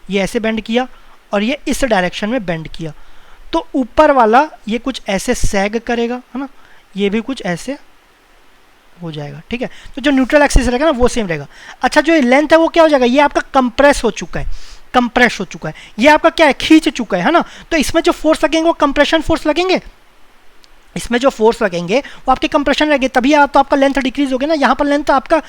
ये ऐसे बेंड किया और ये इस डायरेक्शन में बेंड किया, तो ऊपर वाला ये कुछ ऐसे सैग करेगा है ना, ये भी कुछ ऐसे हो जाएगा, ठीक है। तो जो न्यूट्रल एक्सिस रहेगा ना वो सेम रहेगा। अच्छा जो लेंथ है वो क्या हो जाएगा, ये आपका कंप्रेस हो चुका है, कंप्रेस हो चुका है, ये आपका क्या है, खींच चुका है ना। तो इसमें जो फोर्स लगेंगे वो कंप्रेशन फोर्स लगेंगे, इसमें जो फोर्स लगेंगे वो आपके कंप्रेशन लगेंगे, तभी तो आपका लेंथ डिक्रीज हो गया ना। यहाँ पर लेंथ आपका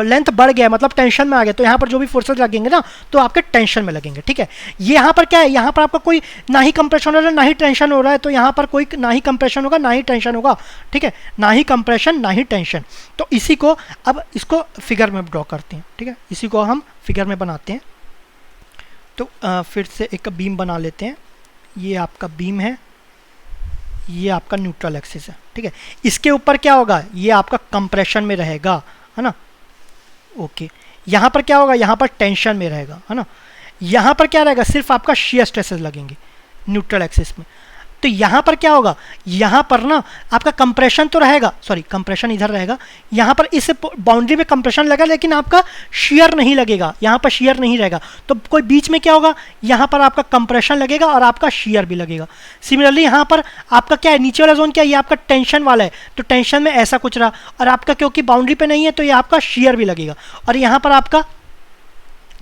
लेंथ बढ़ गया, मतलब टेंशन में आ गया, तो यहाँ पर जो भी फोर्सेस लगेंगे ना तो आपके टेंशन में लगेंगे, ठीक है। ये यहाँ पर क्या है, यहाँ पर आपका कोई ना ही कंप्रेशन हो रहा है ना ही टेंशन हो रहा है, तो यहाँ पर कोई ना ही कंप्रेशन होगा ना ही टेंशन होगा, ठीक है, ना ही कंप्रेशन ना ही टेंशन। तो इसी को अब इसको फिगर में ड्रॉ करते हैं, ठीक है, इसी को हम फिगर में बनाते हैं। तो फिर से एक बीम बना लेते हैं, ये आपका बीम है, ये आपका न्यूट्रल एक्सिस है, ठीक है। इसके ऊपर क्या होगा, ये आपका कंप्रेशन में रहेगा, है ना, ओके। यहाँ पर क्या होगा, यहाँ पर टेंशन में रहेगा, है ना। यहाँ पर क्या रहेगा, सिर्फ आपका शियर स्ट्रेसेस लगेंगे न्यूट्रल एक्सिस में। तो यहाँ पर क्या होगा, यहाँ पर ना आपका कंप्रेशन तो रहेगा, सॉरी कंप्रेशन इधर रहेगा, यहाँ पर इस बाउंड्री में कंप्रेशन लगा लेकिन आपका शियर नहीं लगेगा, यहाँ पर शियर नहीं रहेगा। तो कोई बीच में क्या होगा, यहाँ पर आपका कंप्रेशन लगेगा और आपका शियर भी लगेगा। सिमिलरली यहाँ पर आपका क्या है, नीचे वाला जोन क्या है, ये आपका टेंशन वाला है, तो टेंशन में ऐसा कुछ रहा, और आपका क्योंकि बाउंड्री पे नहीं है तो ये आपका शियर भी लगेगा, और यहाँ पर आपका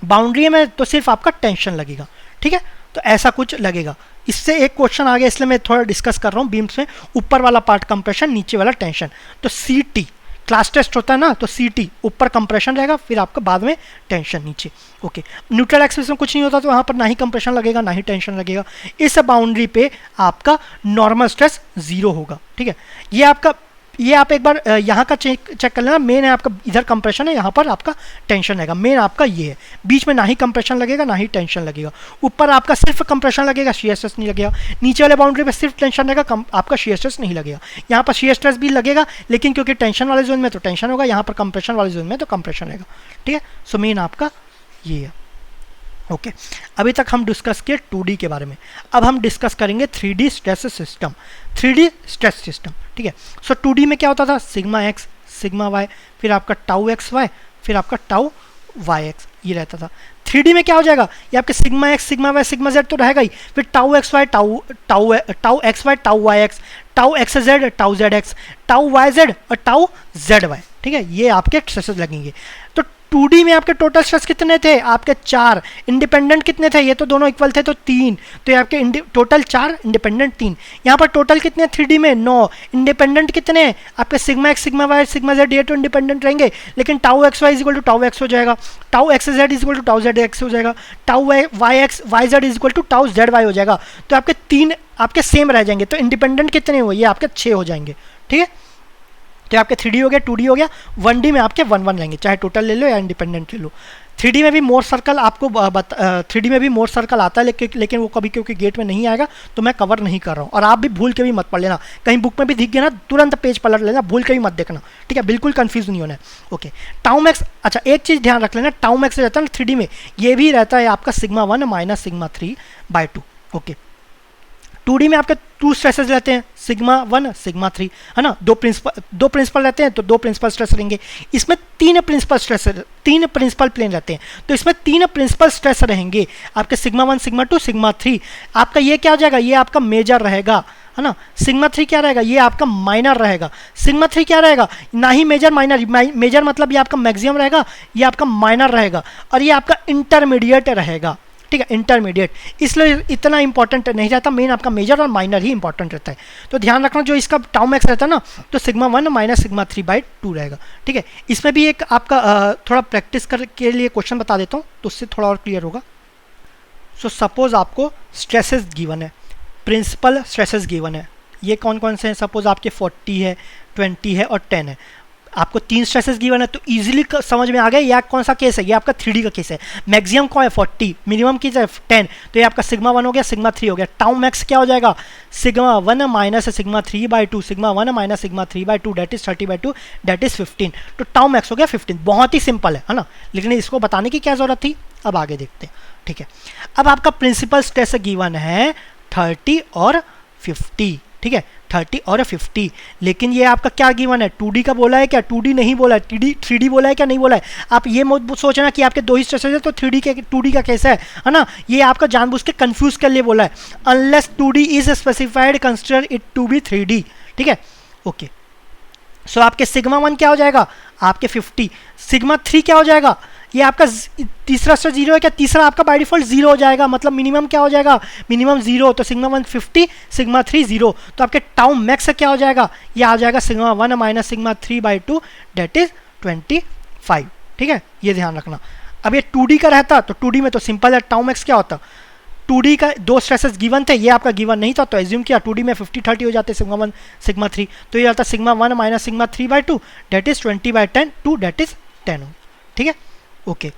बाउंड्री में तो सिर्फ आपका टेंशन लगेगा, ठीक है। तो ऐसा कुछ लगेगा। इससे एक क्वेश्चन आ गया, इसलिए मैं थोड़ा डिस्कस कर रहा हूँ बीम्स में, ऊपर वाला पार्ट कंप्रेशन, नीचे वाला टेंशन। तो CT क्लास टेस्ट होता है ना, तो CT ऊपर कंप्रेशन रहेगा, फिर आपका बाद में टेंशन नीचे, ओके। न्यूट्रल एक्सिस में कुछ नहीं होता, तो वहाँ पर ना ही कंप्रेशन लगेगा ना ही टेंशन लगेगा। इस बाउंड्री पे आपका नॉर्मल स्ट्रेस 0 होगा, ठीक है। ये आप एक बार यहाँ का चेक कर लेना, मेन है आपका इधर कंप्रेशन है, यहाँ पर आपका टेंशन रहेगा, मेन आपका ये है। बीच में ना ही कंप्रेशन लगेगा ना ही टेंशन लगेगा, ऊपर आपका सिर्फ कंप्रेशन लगेगा, शियर स्ट्रेस नहीं लगेगा, नीचे वाले बाउंड्री पे सिर्फ टेंशन रहेगा, आपका शियर स्ट्रेस नहीं लगेगा। यहाँ पर शियर स्ट्रेस भी लगेगा, लेकिन क्योंकि टेंशन वाले जोन में तो टेंशन होगा, यहाँ पर कंप्रेशन वाले जोन में तो कंप्रेशन रहेगा, ठीक है। सो मेन आपका ये है, ओके। अभी तक हम डिस्कस किए 2D के बारे में, अब हम डिस्कस करेंगे 3D stress system, 3D stress system, ठीक है। सो 2D में क्या होता था, सिग्मा एक्स सिग्मा वाई, फिर आपका टाउ एक्स वाई, फिर आपका टाउ वाई एक्स, ये रहता था। 3D में क्या हो जाएगा, ये आपके sigma x sigma y sigma z तो रहेगा ही, फिर tau x y tau x y tau y x, tau x z tau z x, tau y z और टाउ जेड वाई, ठीक है। ये आपके स्ट्रेसेस लगेंगे। तो 2D में आपके टोटल स्ट्रेस कितने थे, आपके 4, इंडिपेंडेंट कितने थे, ये तो दोनों इक्वल थे तो 3, तो ये आपके टोटल 4, इंडिपेंडेंट 3। यहाँ पर टोटल कितने 3D में 9, इंडिपेंडेंट कितने आपके sigma x sigma y sigma z, ये तो इंडिपेंडेंट रहेंगे, लेकिन tau x y is equal to tau x हो जाएगा, tau x z is equal to tau z x हो जाएगा, tau y x y z is equal to tau z y हो जाएगा। तो आपके 3 आपके सेम रह जाएंगे, तो इंडिपेंडेंट कितने हुए, ये आपके 6 हो जाएंगे, ठीक है। तो आपके 3D हो गया, 2D हो गया, 1D में आपके 1 1 रहेंगे, चाहे टोटल ले लो या इंडिपेंडेंट ले लो। 3D में भी मोर सर्कल आपको 3D में भी मोर सर्कल आता है, लेकिन वो कभी क्योंकि गेट में नहीं आएगा तो मैं कवर नहीं कर रहा हूँ। और आप भी भूल के भी मत पढ़ लेना, कहीं बुक में भी दिख गया ना तुरंत पेज पलट लेना, भूल के भी मत देखना, ठीक है, बिल्कुल कंफ्यूज नहीं होना है, ओके। टाउ मैक्स, अच्छा एक चीज़ ध्यान रख लेना, टाउ मैक्स रहता है ना 3D में, ये भी रहता है आपका sigma 1 minus sigma 3/2, okay. 2D में आपके 2 स्ट्रेसेस रहते हैं, सिग्मा 1 सिग्मा 3, है ना, दो प्रिंसिपल रहते हैं, तो 2 प्रिंसिपल स्ट्रेस रहेंगे। इसमें 3 प्रिंसिपल प्लेन रहते हैं, तो इसमें 3 प्रिंसिपल स्ट्रेस रहेंगे आपके सिग्मा 1 सिग्मा 2 सिग्मा 3। आपका ये क्या हो जाएगा, ये आपका मेजर रहेगा, है ना। सिग्मा 3 क्या रहेगा, ये आपका माइनर रहेगा। सिग्मा 3 क्या रहेगा, ना ही मेजर माइनर, मेजर मतलब ये आपका मैक्सिमम रहेगा, ये आपका माइनर रहेगा, और ये आपका इंटरमीडिएट रहेगा, ठीक है, इंटरमीडिएट। इसलिए इतना इंपॉर्टेंट नहीं रहता, मेन आपका मेजर और माइनर ही इंपॉर्टेंट रहता है। तो ध्यान रखना, जो इसका टाउ मैक्स रहता है ना, तो सिग्मा 1 माइनस सिग्मा 3/2 रहेगा, ठीक है। इसमें भी एक आपका थोड़ा प्रैक्टिस के लिए क्वेश्चन बता देता हूँ, तो उससे थोड़ा और क्लियर होगा। सो सपोज आपको स्ट्रेसेस गिवन है, प्रिंसिपल स्ट्रेसेस गिवन है, ये कौन कौन से हैं, सपोज आपके 40 है, 20 है और 10 है। आपको 3 स्ट्रेसेस गिवन है, तो इजीली समझ में आ गया यह कौन सा केस है, ये आपका 3D का केस है। मैक्सिमम कौन है 40, मिनिमम की 10, तो ये आपका सिग्मा 1 हो गया, सिग्मा 3 हो गया। टाउ मैक्स क्या हो जाएगा, sigma 1 minus sigma 3/2, sigma 1 minus sigma 3/2 that is 30/2 that is 15। तो टाउ मैक्स हो गया 15, बहुत ही सिंपल है ना, लेकिन इसको बताने की क्या जरूरत थी, अब आगे देखते हैं, ठीक है। अब आपका प्रिंसिपल स्ट्रेस गिवन है 30 और 50, ठीक है, 30 और 50, लेकिन ये आपका क्या गिवन है, 2D का बोला है क्या, 2D नहीं बोला है, 3D बोला है क्या, नहीं बोला है। आप ये मत सोचना कि आपके 2 ही स्ट्रेसेस है तो 2D का कैसा है ना, ये आपका जानबूझ के कंफ्यूज के लिए बोला है। Unless 2D is specified consider it to be 3D, ठीक है। ओके, सो आपके सिग्मा 1 क्या हो जाएगा, आपके 50, सिग्मा 3 क्या हो जाएगा, ये आपका तीसरा स्टेज 0 है क्या, तीसरा आपका बाय डिफॉल्ट 0 हो जाएगा, मतलब मिनिमम क्या हो जाएगा, मिनिमम 0, तो सिग्मा 1 50, सिग्मा 3 0, तो आपके टाउ मैक्स क्या हो जाएगा, ये आ जाएगा sigma 1 minus sigma 3/2 that is 25, ठीक है, ये ध्यान रखना। अब ये 2D का रहता तो 2D में तो सिंपल है, टाउ मैक्स क्या होता, 2D का दो स्ट्रेसेस गिवन थे, ये आपका गिवन नहीं था, तो एज्यूम किया 2D में 50-30 हो जाते सिग्मा 1 सिग्मा 3, तो ये आता sigma 1 minus sigma 3/2 that is 20/10 2 that is 10, ठीक है, ओके।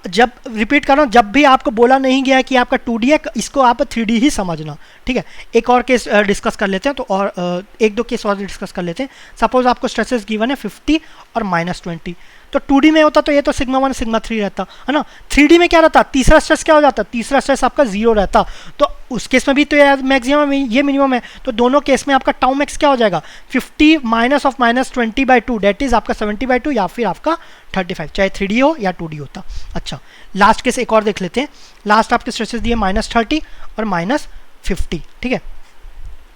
जब रिपीट कर रहा हूँ, जब भी आपको बोला नहीं गया कि आपका 2D है, इसको आप 3D ही समझना, ठीक है। एक और केस डिस्कस कर लेते हैं, तो और एक दो केस और डिस्कस कर लेते हैं। सपोज आपको स्ट्रेसेस गिवन है 50 और -20, तो 2D में होता तो ये तो सिग्मा 1 सिग्मा 3 रहता है ना, 3D में क्या रहता, तीसरा स्ट्रेस क्या हो जाता, तीसरा स्ट्रेस आपका 0 रहता, तो उस केस में भी तो ये मैक्सिमम ये मिनिमम है, तो दोनों केस में आपका टाउ मैक्स क्या हो जाएगा, 50 माइनस ऑफ -20/2 डेट इज आपका 70/2 या फिर आपका 35, चाहे 3D हो या 2D होता। अच्छा, लास्ट केस एक और देख लेते हैं। लास्ट आपके स्ट्रेसेस दिए -30 और -50, ठीक है,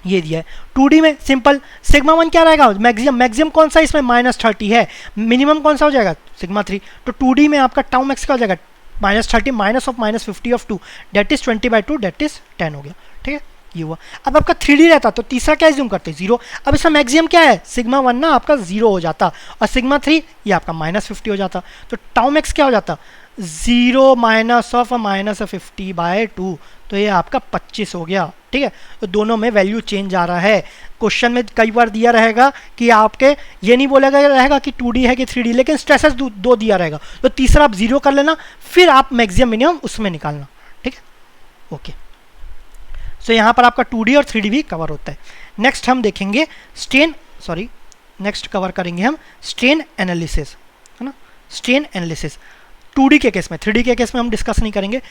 ये दिया है। 2D में सिंपल सिग्मा 1 क्या रहेगा, मैक्सिमम कौन सा इसमें -30 है, मिनिमम कौन सा हो जाएगा सिग्मा 3, तो 2D में आपका टाउ मैक्स क्या हो जाएगा, -30 minus of -50 of 2 that is 20/2 that is 10 हो गया, ठीक है, ये हुआ। अब आपका 3D रहता तो तीसरा क्या एज्यूम करते, 0, अब इसका मैक्सिमम क्या है, सिग्मा 1 ना आपका 0 हो जाता, और सिग्मा 3 ये आपका -50 हो जाता, तो टाउ मैक्स क्या हो जाता, 0 माइनस ऑफ -50/2, तो ये आपका 25 हो गया, ठीक है। तो दोनों में वैल्यू चेंज आ रहा है। क्वेश्चन में कई बार दिया रहेगा कि आपके ये नहीं बोला गया रहेगा कि 2D है कि 3D, लेकिन स्ट्रेसेस दो दिया रहेगा, तो तीसरा आप 0 कर लेना, फिर आप मैक्सिमम मिनिमम उसमें निकालना, ठीक है, ओके। सो यहाँ पर आपका 2D और 3D भी कवर होता है। नेक्स्ट हम देखेंगे नेक्स्ट कवर करेंगे हम स्ट्रेन एनालिसिस, है ना, स्ट्रेन एनालिसिस 2D के केस में, 3D के केस में हम डिस्कस नहीं करेंगे।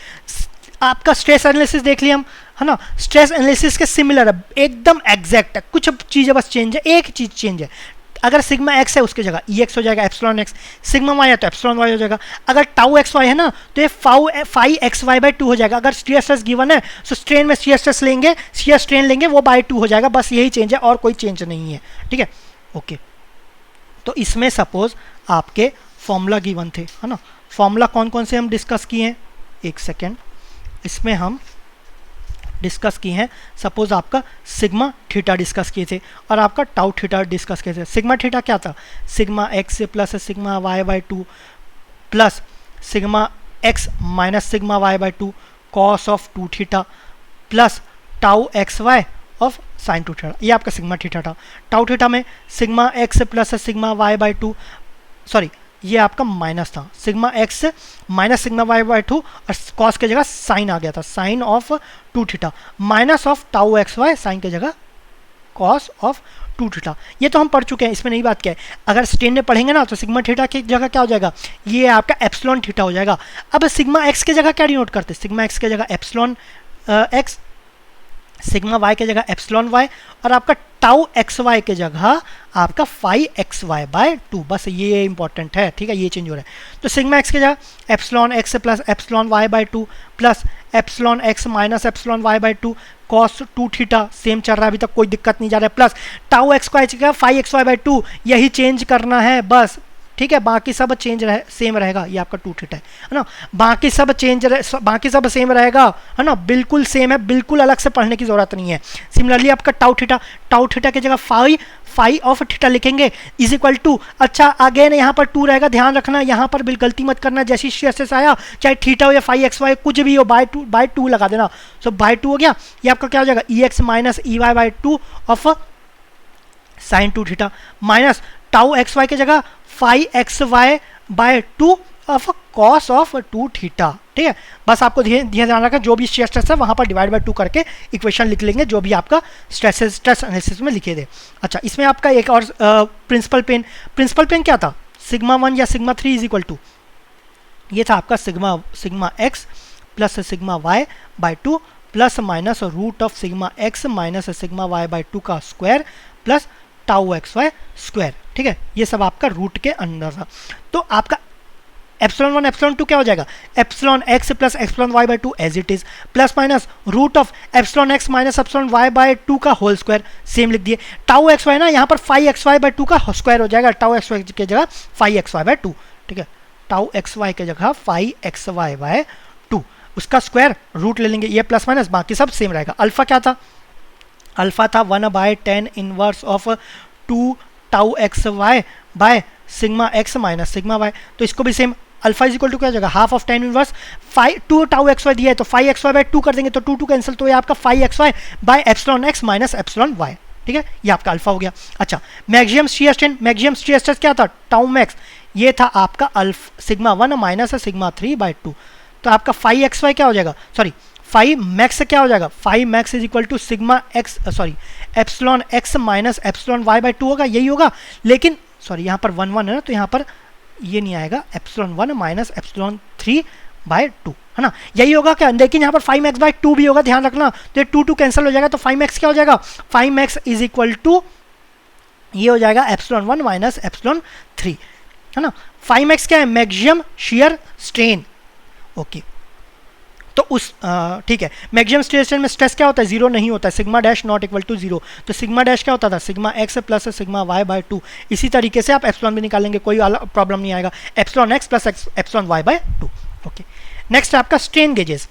आपका स्ट्रेस एनालिसिस देख लिया हम, है ना, स्ट्रेस एनालिसिस के सिमिलर है, एकदम एग्जैक्ट है, कुछ चीज़ें बस चेंज है, एक चीज़ चेंज है, अगर सिग्मा एक्स है उसकी जगह EX हो जाएगा, एप्सिलॉन एक्स, सिग्मा वाई है तो एप्सिलॉन वाई हो जाएगा, अगर टाउ एक्स वाई है ना तो ये फाई XY/2 हो जाएगा, अगर शियर स्ट्रेस गिवन है तो स्ट्रेन में शियर स्ट्रेस लेंगे, शियर स्ट्रेन लेंगे, वो बाय 2 हो जाएगा, बस यही चेंज है और कोई चेंज नहीं है, ठीक है, ओके। तो इसमें सपोज आपके फॉर्मूला गिवन थे, है ना, फॉर्मूला कौन कौन से हम डिस्कस किए हैं, एक सेकेंड, इसमें हम डिस्कस किए हैं, सपोज आपका सिग्मा थीटा डिस्कस किए थे और आपका टाउ थीटा डिस्कस किए थे। सिग्मा थीटा क्या था, sigma x plus sigma y/2 plus sigma x minus sigma y/2 cos of 2 theta plus tau XY of sine 2 theta, ये आपका सिग्मा थीटा था। टाउ थीटा में sigma x plus sigma y/2, sorry ये आपका माइनस था, sigma x minus sigma y/2 और कॉस के जगह साइन आ गया था, sine of 2 theta minus of tau XY, sine के जगह कॉस ऑफ 2 थीटा। ये तो हम पढ़ चुके हैं, इसमें नई बात क्या है, अगर स्ट्रेन में पढ़ेंगे ना तो सिग्मा थीटा की जगह क्या हो जाएगा, ये आपका एप्सिलॉन थीटा हो जाएगा। अब सिग्मा एक्स की जगह क्या डिनोट करते हैं, सिग्मा एक्स की जगह एप्सिलॉन एक्स, सिग्मा वाई की जगह एप्सिलॉन वाई, और आपका टाउ XY के जगह आपका फाई XY/2, बस ये इंपॉर्टेंट है, ठीक है, ये चेंज हो रहा है। तो सिग्मा एक्स की जगह epsilon x plus epsilon y/2 plus epsilon x minus epsilon y/2 cos 2 theta, same चल रहा है अभी तक, कोई दिक्कत नहीं जा रहा है, प्लस टाउ XY की जगह फाई XY/2, यही चेंज करना है बस, ठीक है, बाकी सब चेंज सेम रहेगा, ये आपका 2 थीटा है ना, बाकी सब बाकी सब सेम रहेगा, है ना, बिल्कुल सेम है, बिल्कुल अलग से पढ़ने की जरूरत नहीं है। सिमिलरली आपका टाउ थीटा की जगह फाई ऑफ थीटा लिखेंगे इज इक्वल टू, अच्छा अगेन यहाँ पर 2 रहेगा, ध्यान रखना यहाँ पर बिल्कुल गलती मत करना, जैसी शेयर से आया चाहे थीटा हो या फाई XY कुछ भी हो, बाय टू लगा देना, सो बाय 2 हो गया, ये आपका क्या हो जाएगा EX minus EY/2 of sine 2 theta minus tau XY की जगह phi XY/2 of cos of 2 theta, ठीक है, बस आपको ध्यान रखना, जो भी शेयर स्ट्रेस है वहाँ पर डिवाइड बाय 2 करके इक्वेशन लिख लेंगे, जो भी आपका स्ट्रेस एनालिसिस में लिखे दे। अच्छा, इसमें आपका एक और प्रिंसिपल पेन क्या था, सिग्मा 1 या सिग्मा 3 इज इक्वल टू, ये था आपका sigma x plus sigma y/2 plus minus root of sigma x minus sigma y/2 का square plus tau XY square, ठीक है, ये सब आपका रूट के अंदर था। तो आपका एप्सिलॉन 1 एप्सिलॉन 2 क्या हो जाएगा, epsilon x plus epsilon y by 2 as it is, plus minus root of epsilon x minus epsilon y by 2 का होल स्क्वायर, सेम लिख दिए। टाउ एक्स वाई ना यहाँ पर 5xy बाय 2 का स्क्वायर हो जाएगा, टाउ एक्स वाई की जगह 5xy बाय 2, ठीक है, टाउ एक्स वाई की जगह 5xy बाय 2, उसका स्क्वायर रूट ले लेंगे, ये प्लस माइनस बाकी सब सेम रहेगा। अल्फा क्या था, अल्फा था 1/10 inverse of 2 tau x y by sigma x minus sigma y, तो इसको भी same alpha is equal to क्या हो जाएगा, half of 10 inverse 2 tau x y दिया है तो 5xy बाय 2 कर देंगे तो 2 कैंसिल, तो ये आपका 5xy by epsilon x minus epsilon y, ठीक है, ये आपका अल्फा हो गया। अच्छा, maximum shear strain, maximum shear stress क्या था, टाउ मैक्स, ये था आपका सिग्मा 1 माइनस सिग्मा 3 बाय 2, तो आपका 5xy क्या हो जाएगा, सॉरी 5 मैक्स क्या हो जाएगा, 5 max is equal to sigma x sorry epsilon x minus epsilon y by 2 होगा, यही होगा, लेकिन सॉरी यहाँ पर 1 1 है ना, तो यहाँ पर ये नहीं आएगा, एप्सिलॉन 1 माइनस एप्सिलॉन 3 बाय 2 है ना, यही होगा क्या, लेकिन यहाँ पर 5x बाय 2 भी होगा, ध्यान रखना, तो ये 2 कैंसिल हो जाएगा, तो 5x क्या हो जाएगा, 5x इज इक्वल टू ये हो जाएगा एप्सिलॉन 1 माइनस एप्सिलॉन 3 है ना। 5x क्या है, मैक्सिमम शियर स्ट्रेन, ओके, तो उस ठीक है, मैक्सिमम स्ट्रेन में स्ट्रेस क्या होता है, जीरो नहीं होता है, sigma dash not equal to zero, तो सिग्मा डैश क्या होता था, sigma x plus sigma y by 2, इसी तरीके से आप एप्सिलॉन भी निकालेंगे, कोई प्रॉब्लम नहीं आएगा, epsilon x plus epsilon y by 2, okay. Next आपका स्ट्रेन गेजेस,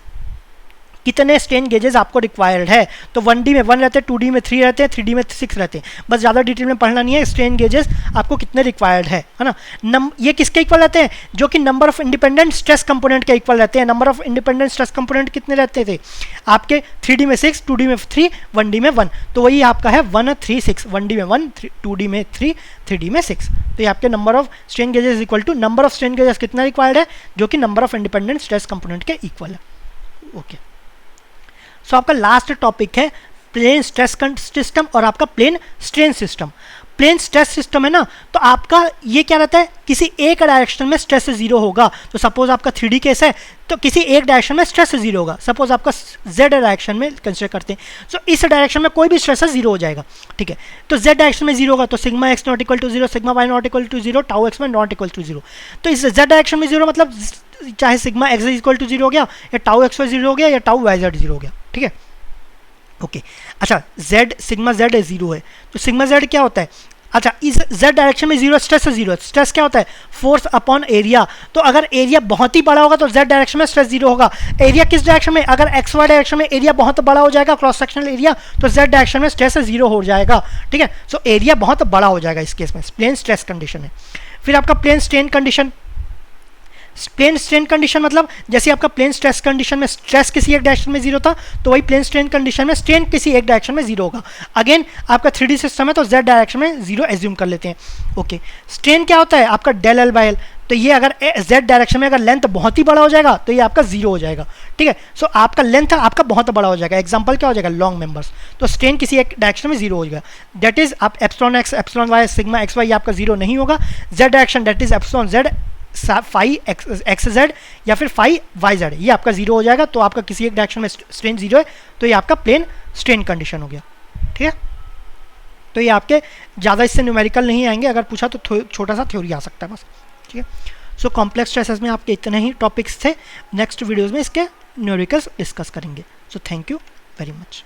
कितने स्ट्रेन गेजेस आपको रिक्वायर्ड है, तो 1D में 1 रहते हैं, 2D में 3 रहते हैं, 3D में 6 रहते हैं, बस ज़्यादा डिटेल में पढ़ना नहीं है, स्ट्रेन गेजेस आपको कितने रिक्वायर्ड है ना। ये किसके इक्वल रहते हैं, जो कि number of independent stress component के इक्वल रहते हैं। Number of independent stress component कितने रहते थे आपके, 3D में 6, 2D में 3, 1D में 1, तो वही आपका है 1 3 6, 1D में 1, 2D में 3, 3D में 6, तो ये आपके number of strain gauges equal to number of strain gauges कितना रिक्वायर्ड है, जो कि number of independent stress component के इक्वल है, ओके। सो आपका लास्ट टॉपिक है प्लेन स्ट्रेस सिस्टम और आपका plane strain system. Plane stress system है ना, तो आपका ये क्या रहता है, किसी एक डायरेक्शन में स्ट्रेस जीरो होगा, तो सपोज आपका 3D केस है, तो किसी एक डायरेक्शन में स्ट्रेस जीरो होगा, सपोज आपका z डायरेक्शन में कंसिडर करते हैं, तो इस डायरेक्शन में कोई भी स्ट्रेस जीरो हो जाएगा, ठीक है, तो z डायरेक्शन में जीरो होगा, तो sigma x not equal to zero, sigma y not equal to zero, tau x में नॉट इक्वल टू जीरो, तो इस z डायरेक्शन में जीरो मतलब चाहे sigma x equal to zero हो गया, या टाउ एक्स वाई जीरो हो गया, या टाउ वाई जेड जीरो हो गया, ठीक है, ओके। अच्छा, z सिग्मा z जीरो है, तो सिग्मा z क्या होता है, अच्छा इस z डायरेक्शन में जीरो, स्ट्रेस जीरो है, स्ट्रेस क्या होता है, फोर्स अपॉन एरिया, तो अगर एरिया बहुत ही बड़ा होगा तो z डायरेक्शन में स्ट्रेस जीरो होगा, एरिया किस डायरेक्शन में, अगर x y डायरेक्शन में एरिया बहुत बड़ा हो जाएगा क्रॉस सेक्शनल एरिया, तो z डायरेक्शन में स्ट्रेस जीरो हो जाएगा, ठीक है, सो एरिया बहुत बड़ा हो जाएगा इस केस में, प्लेन स्ट्रेस कंडीशन है। फिर आपका plane strain condition, plane strain condition मतलब जैसे आपका प्लेन स्ट्रेस कंडीशन में स्ट्रेस किसी एक डायरेक्शन में जीरो था, तो वही प्लेन स्ट्रेन कंडीशन में स्ट्रेन किसी एक डायरेक्शन में जीरो होगा। अगेन आपका 3D सिस्टम है तो z डायरेक्शन में जीरो एज्यूम कर लेते हैं, ओके। स्ट्रेन क्या होता है आपका डेल एल बाय एल, तो ये अगर z डायरेक्शन में अगर लेंथ बहुत ही बड़ा हो जाएगा तो ये आपका जीरो हो जाएगा, ठीक है, सो आपका लेंथ आपका बहुत बड़ा हो जाएगा, एग्जांपल क्या हो जाएगा, लॉन्ग मेंबर्स, तो स्ट्रेन किसी एक डायरेक्शन में जीरो हो जाएगा, दैट इज आप epsilon x epsilon y sigma x y आपका जीरो नहीं होगा, z direction that is epsilon z phi x z या फिर फाई वाई जेड, ये आपका जीरो हो जाएगा, तो आपका किसी एक डायरेक्शन में स्ट्रेन जीरो है, तो ये आपका प्लेन स्ट्रेन कंडीशन हो गया, ठीक है। तो ये आपके ज़्यादा इससे न्यूमेरिकल नहीं आएंगे, अगर पूछा तो छोटा सा थ्योरी आ सकता है बस, ठीक है। सो कॉम्प्लेक्स स्ट्रेसेस में आपके इतने ही टॉपिक्स थे, नेक्स्ट वीडियोज़ में इसके न्यूमेरिकल्स डिस्कस करेंगे। So thank you very much.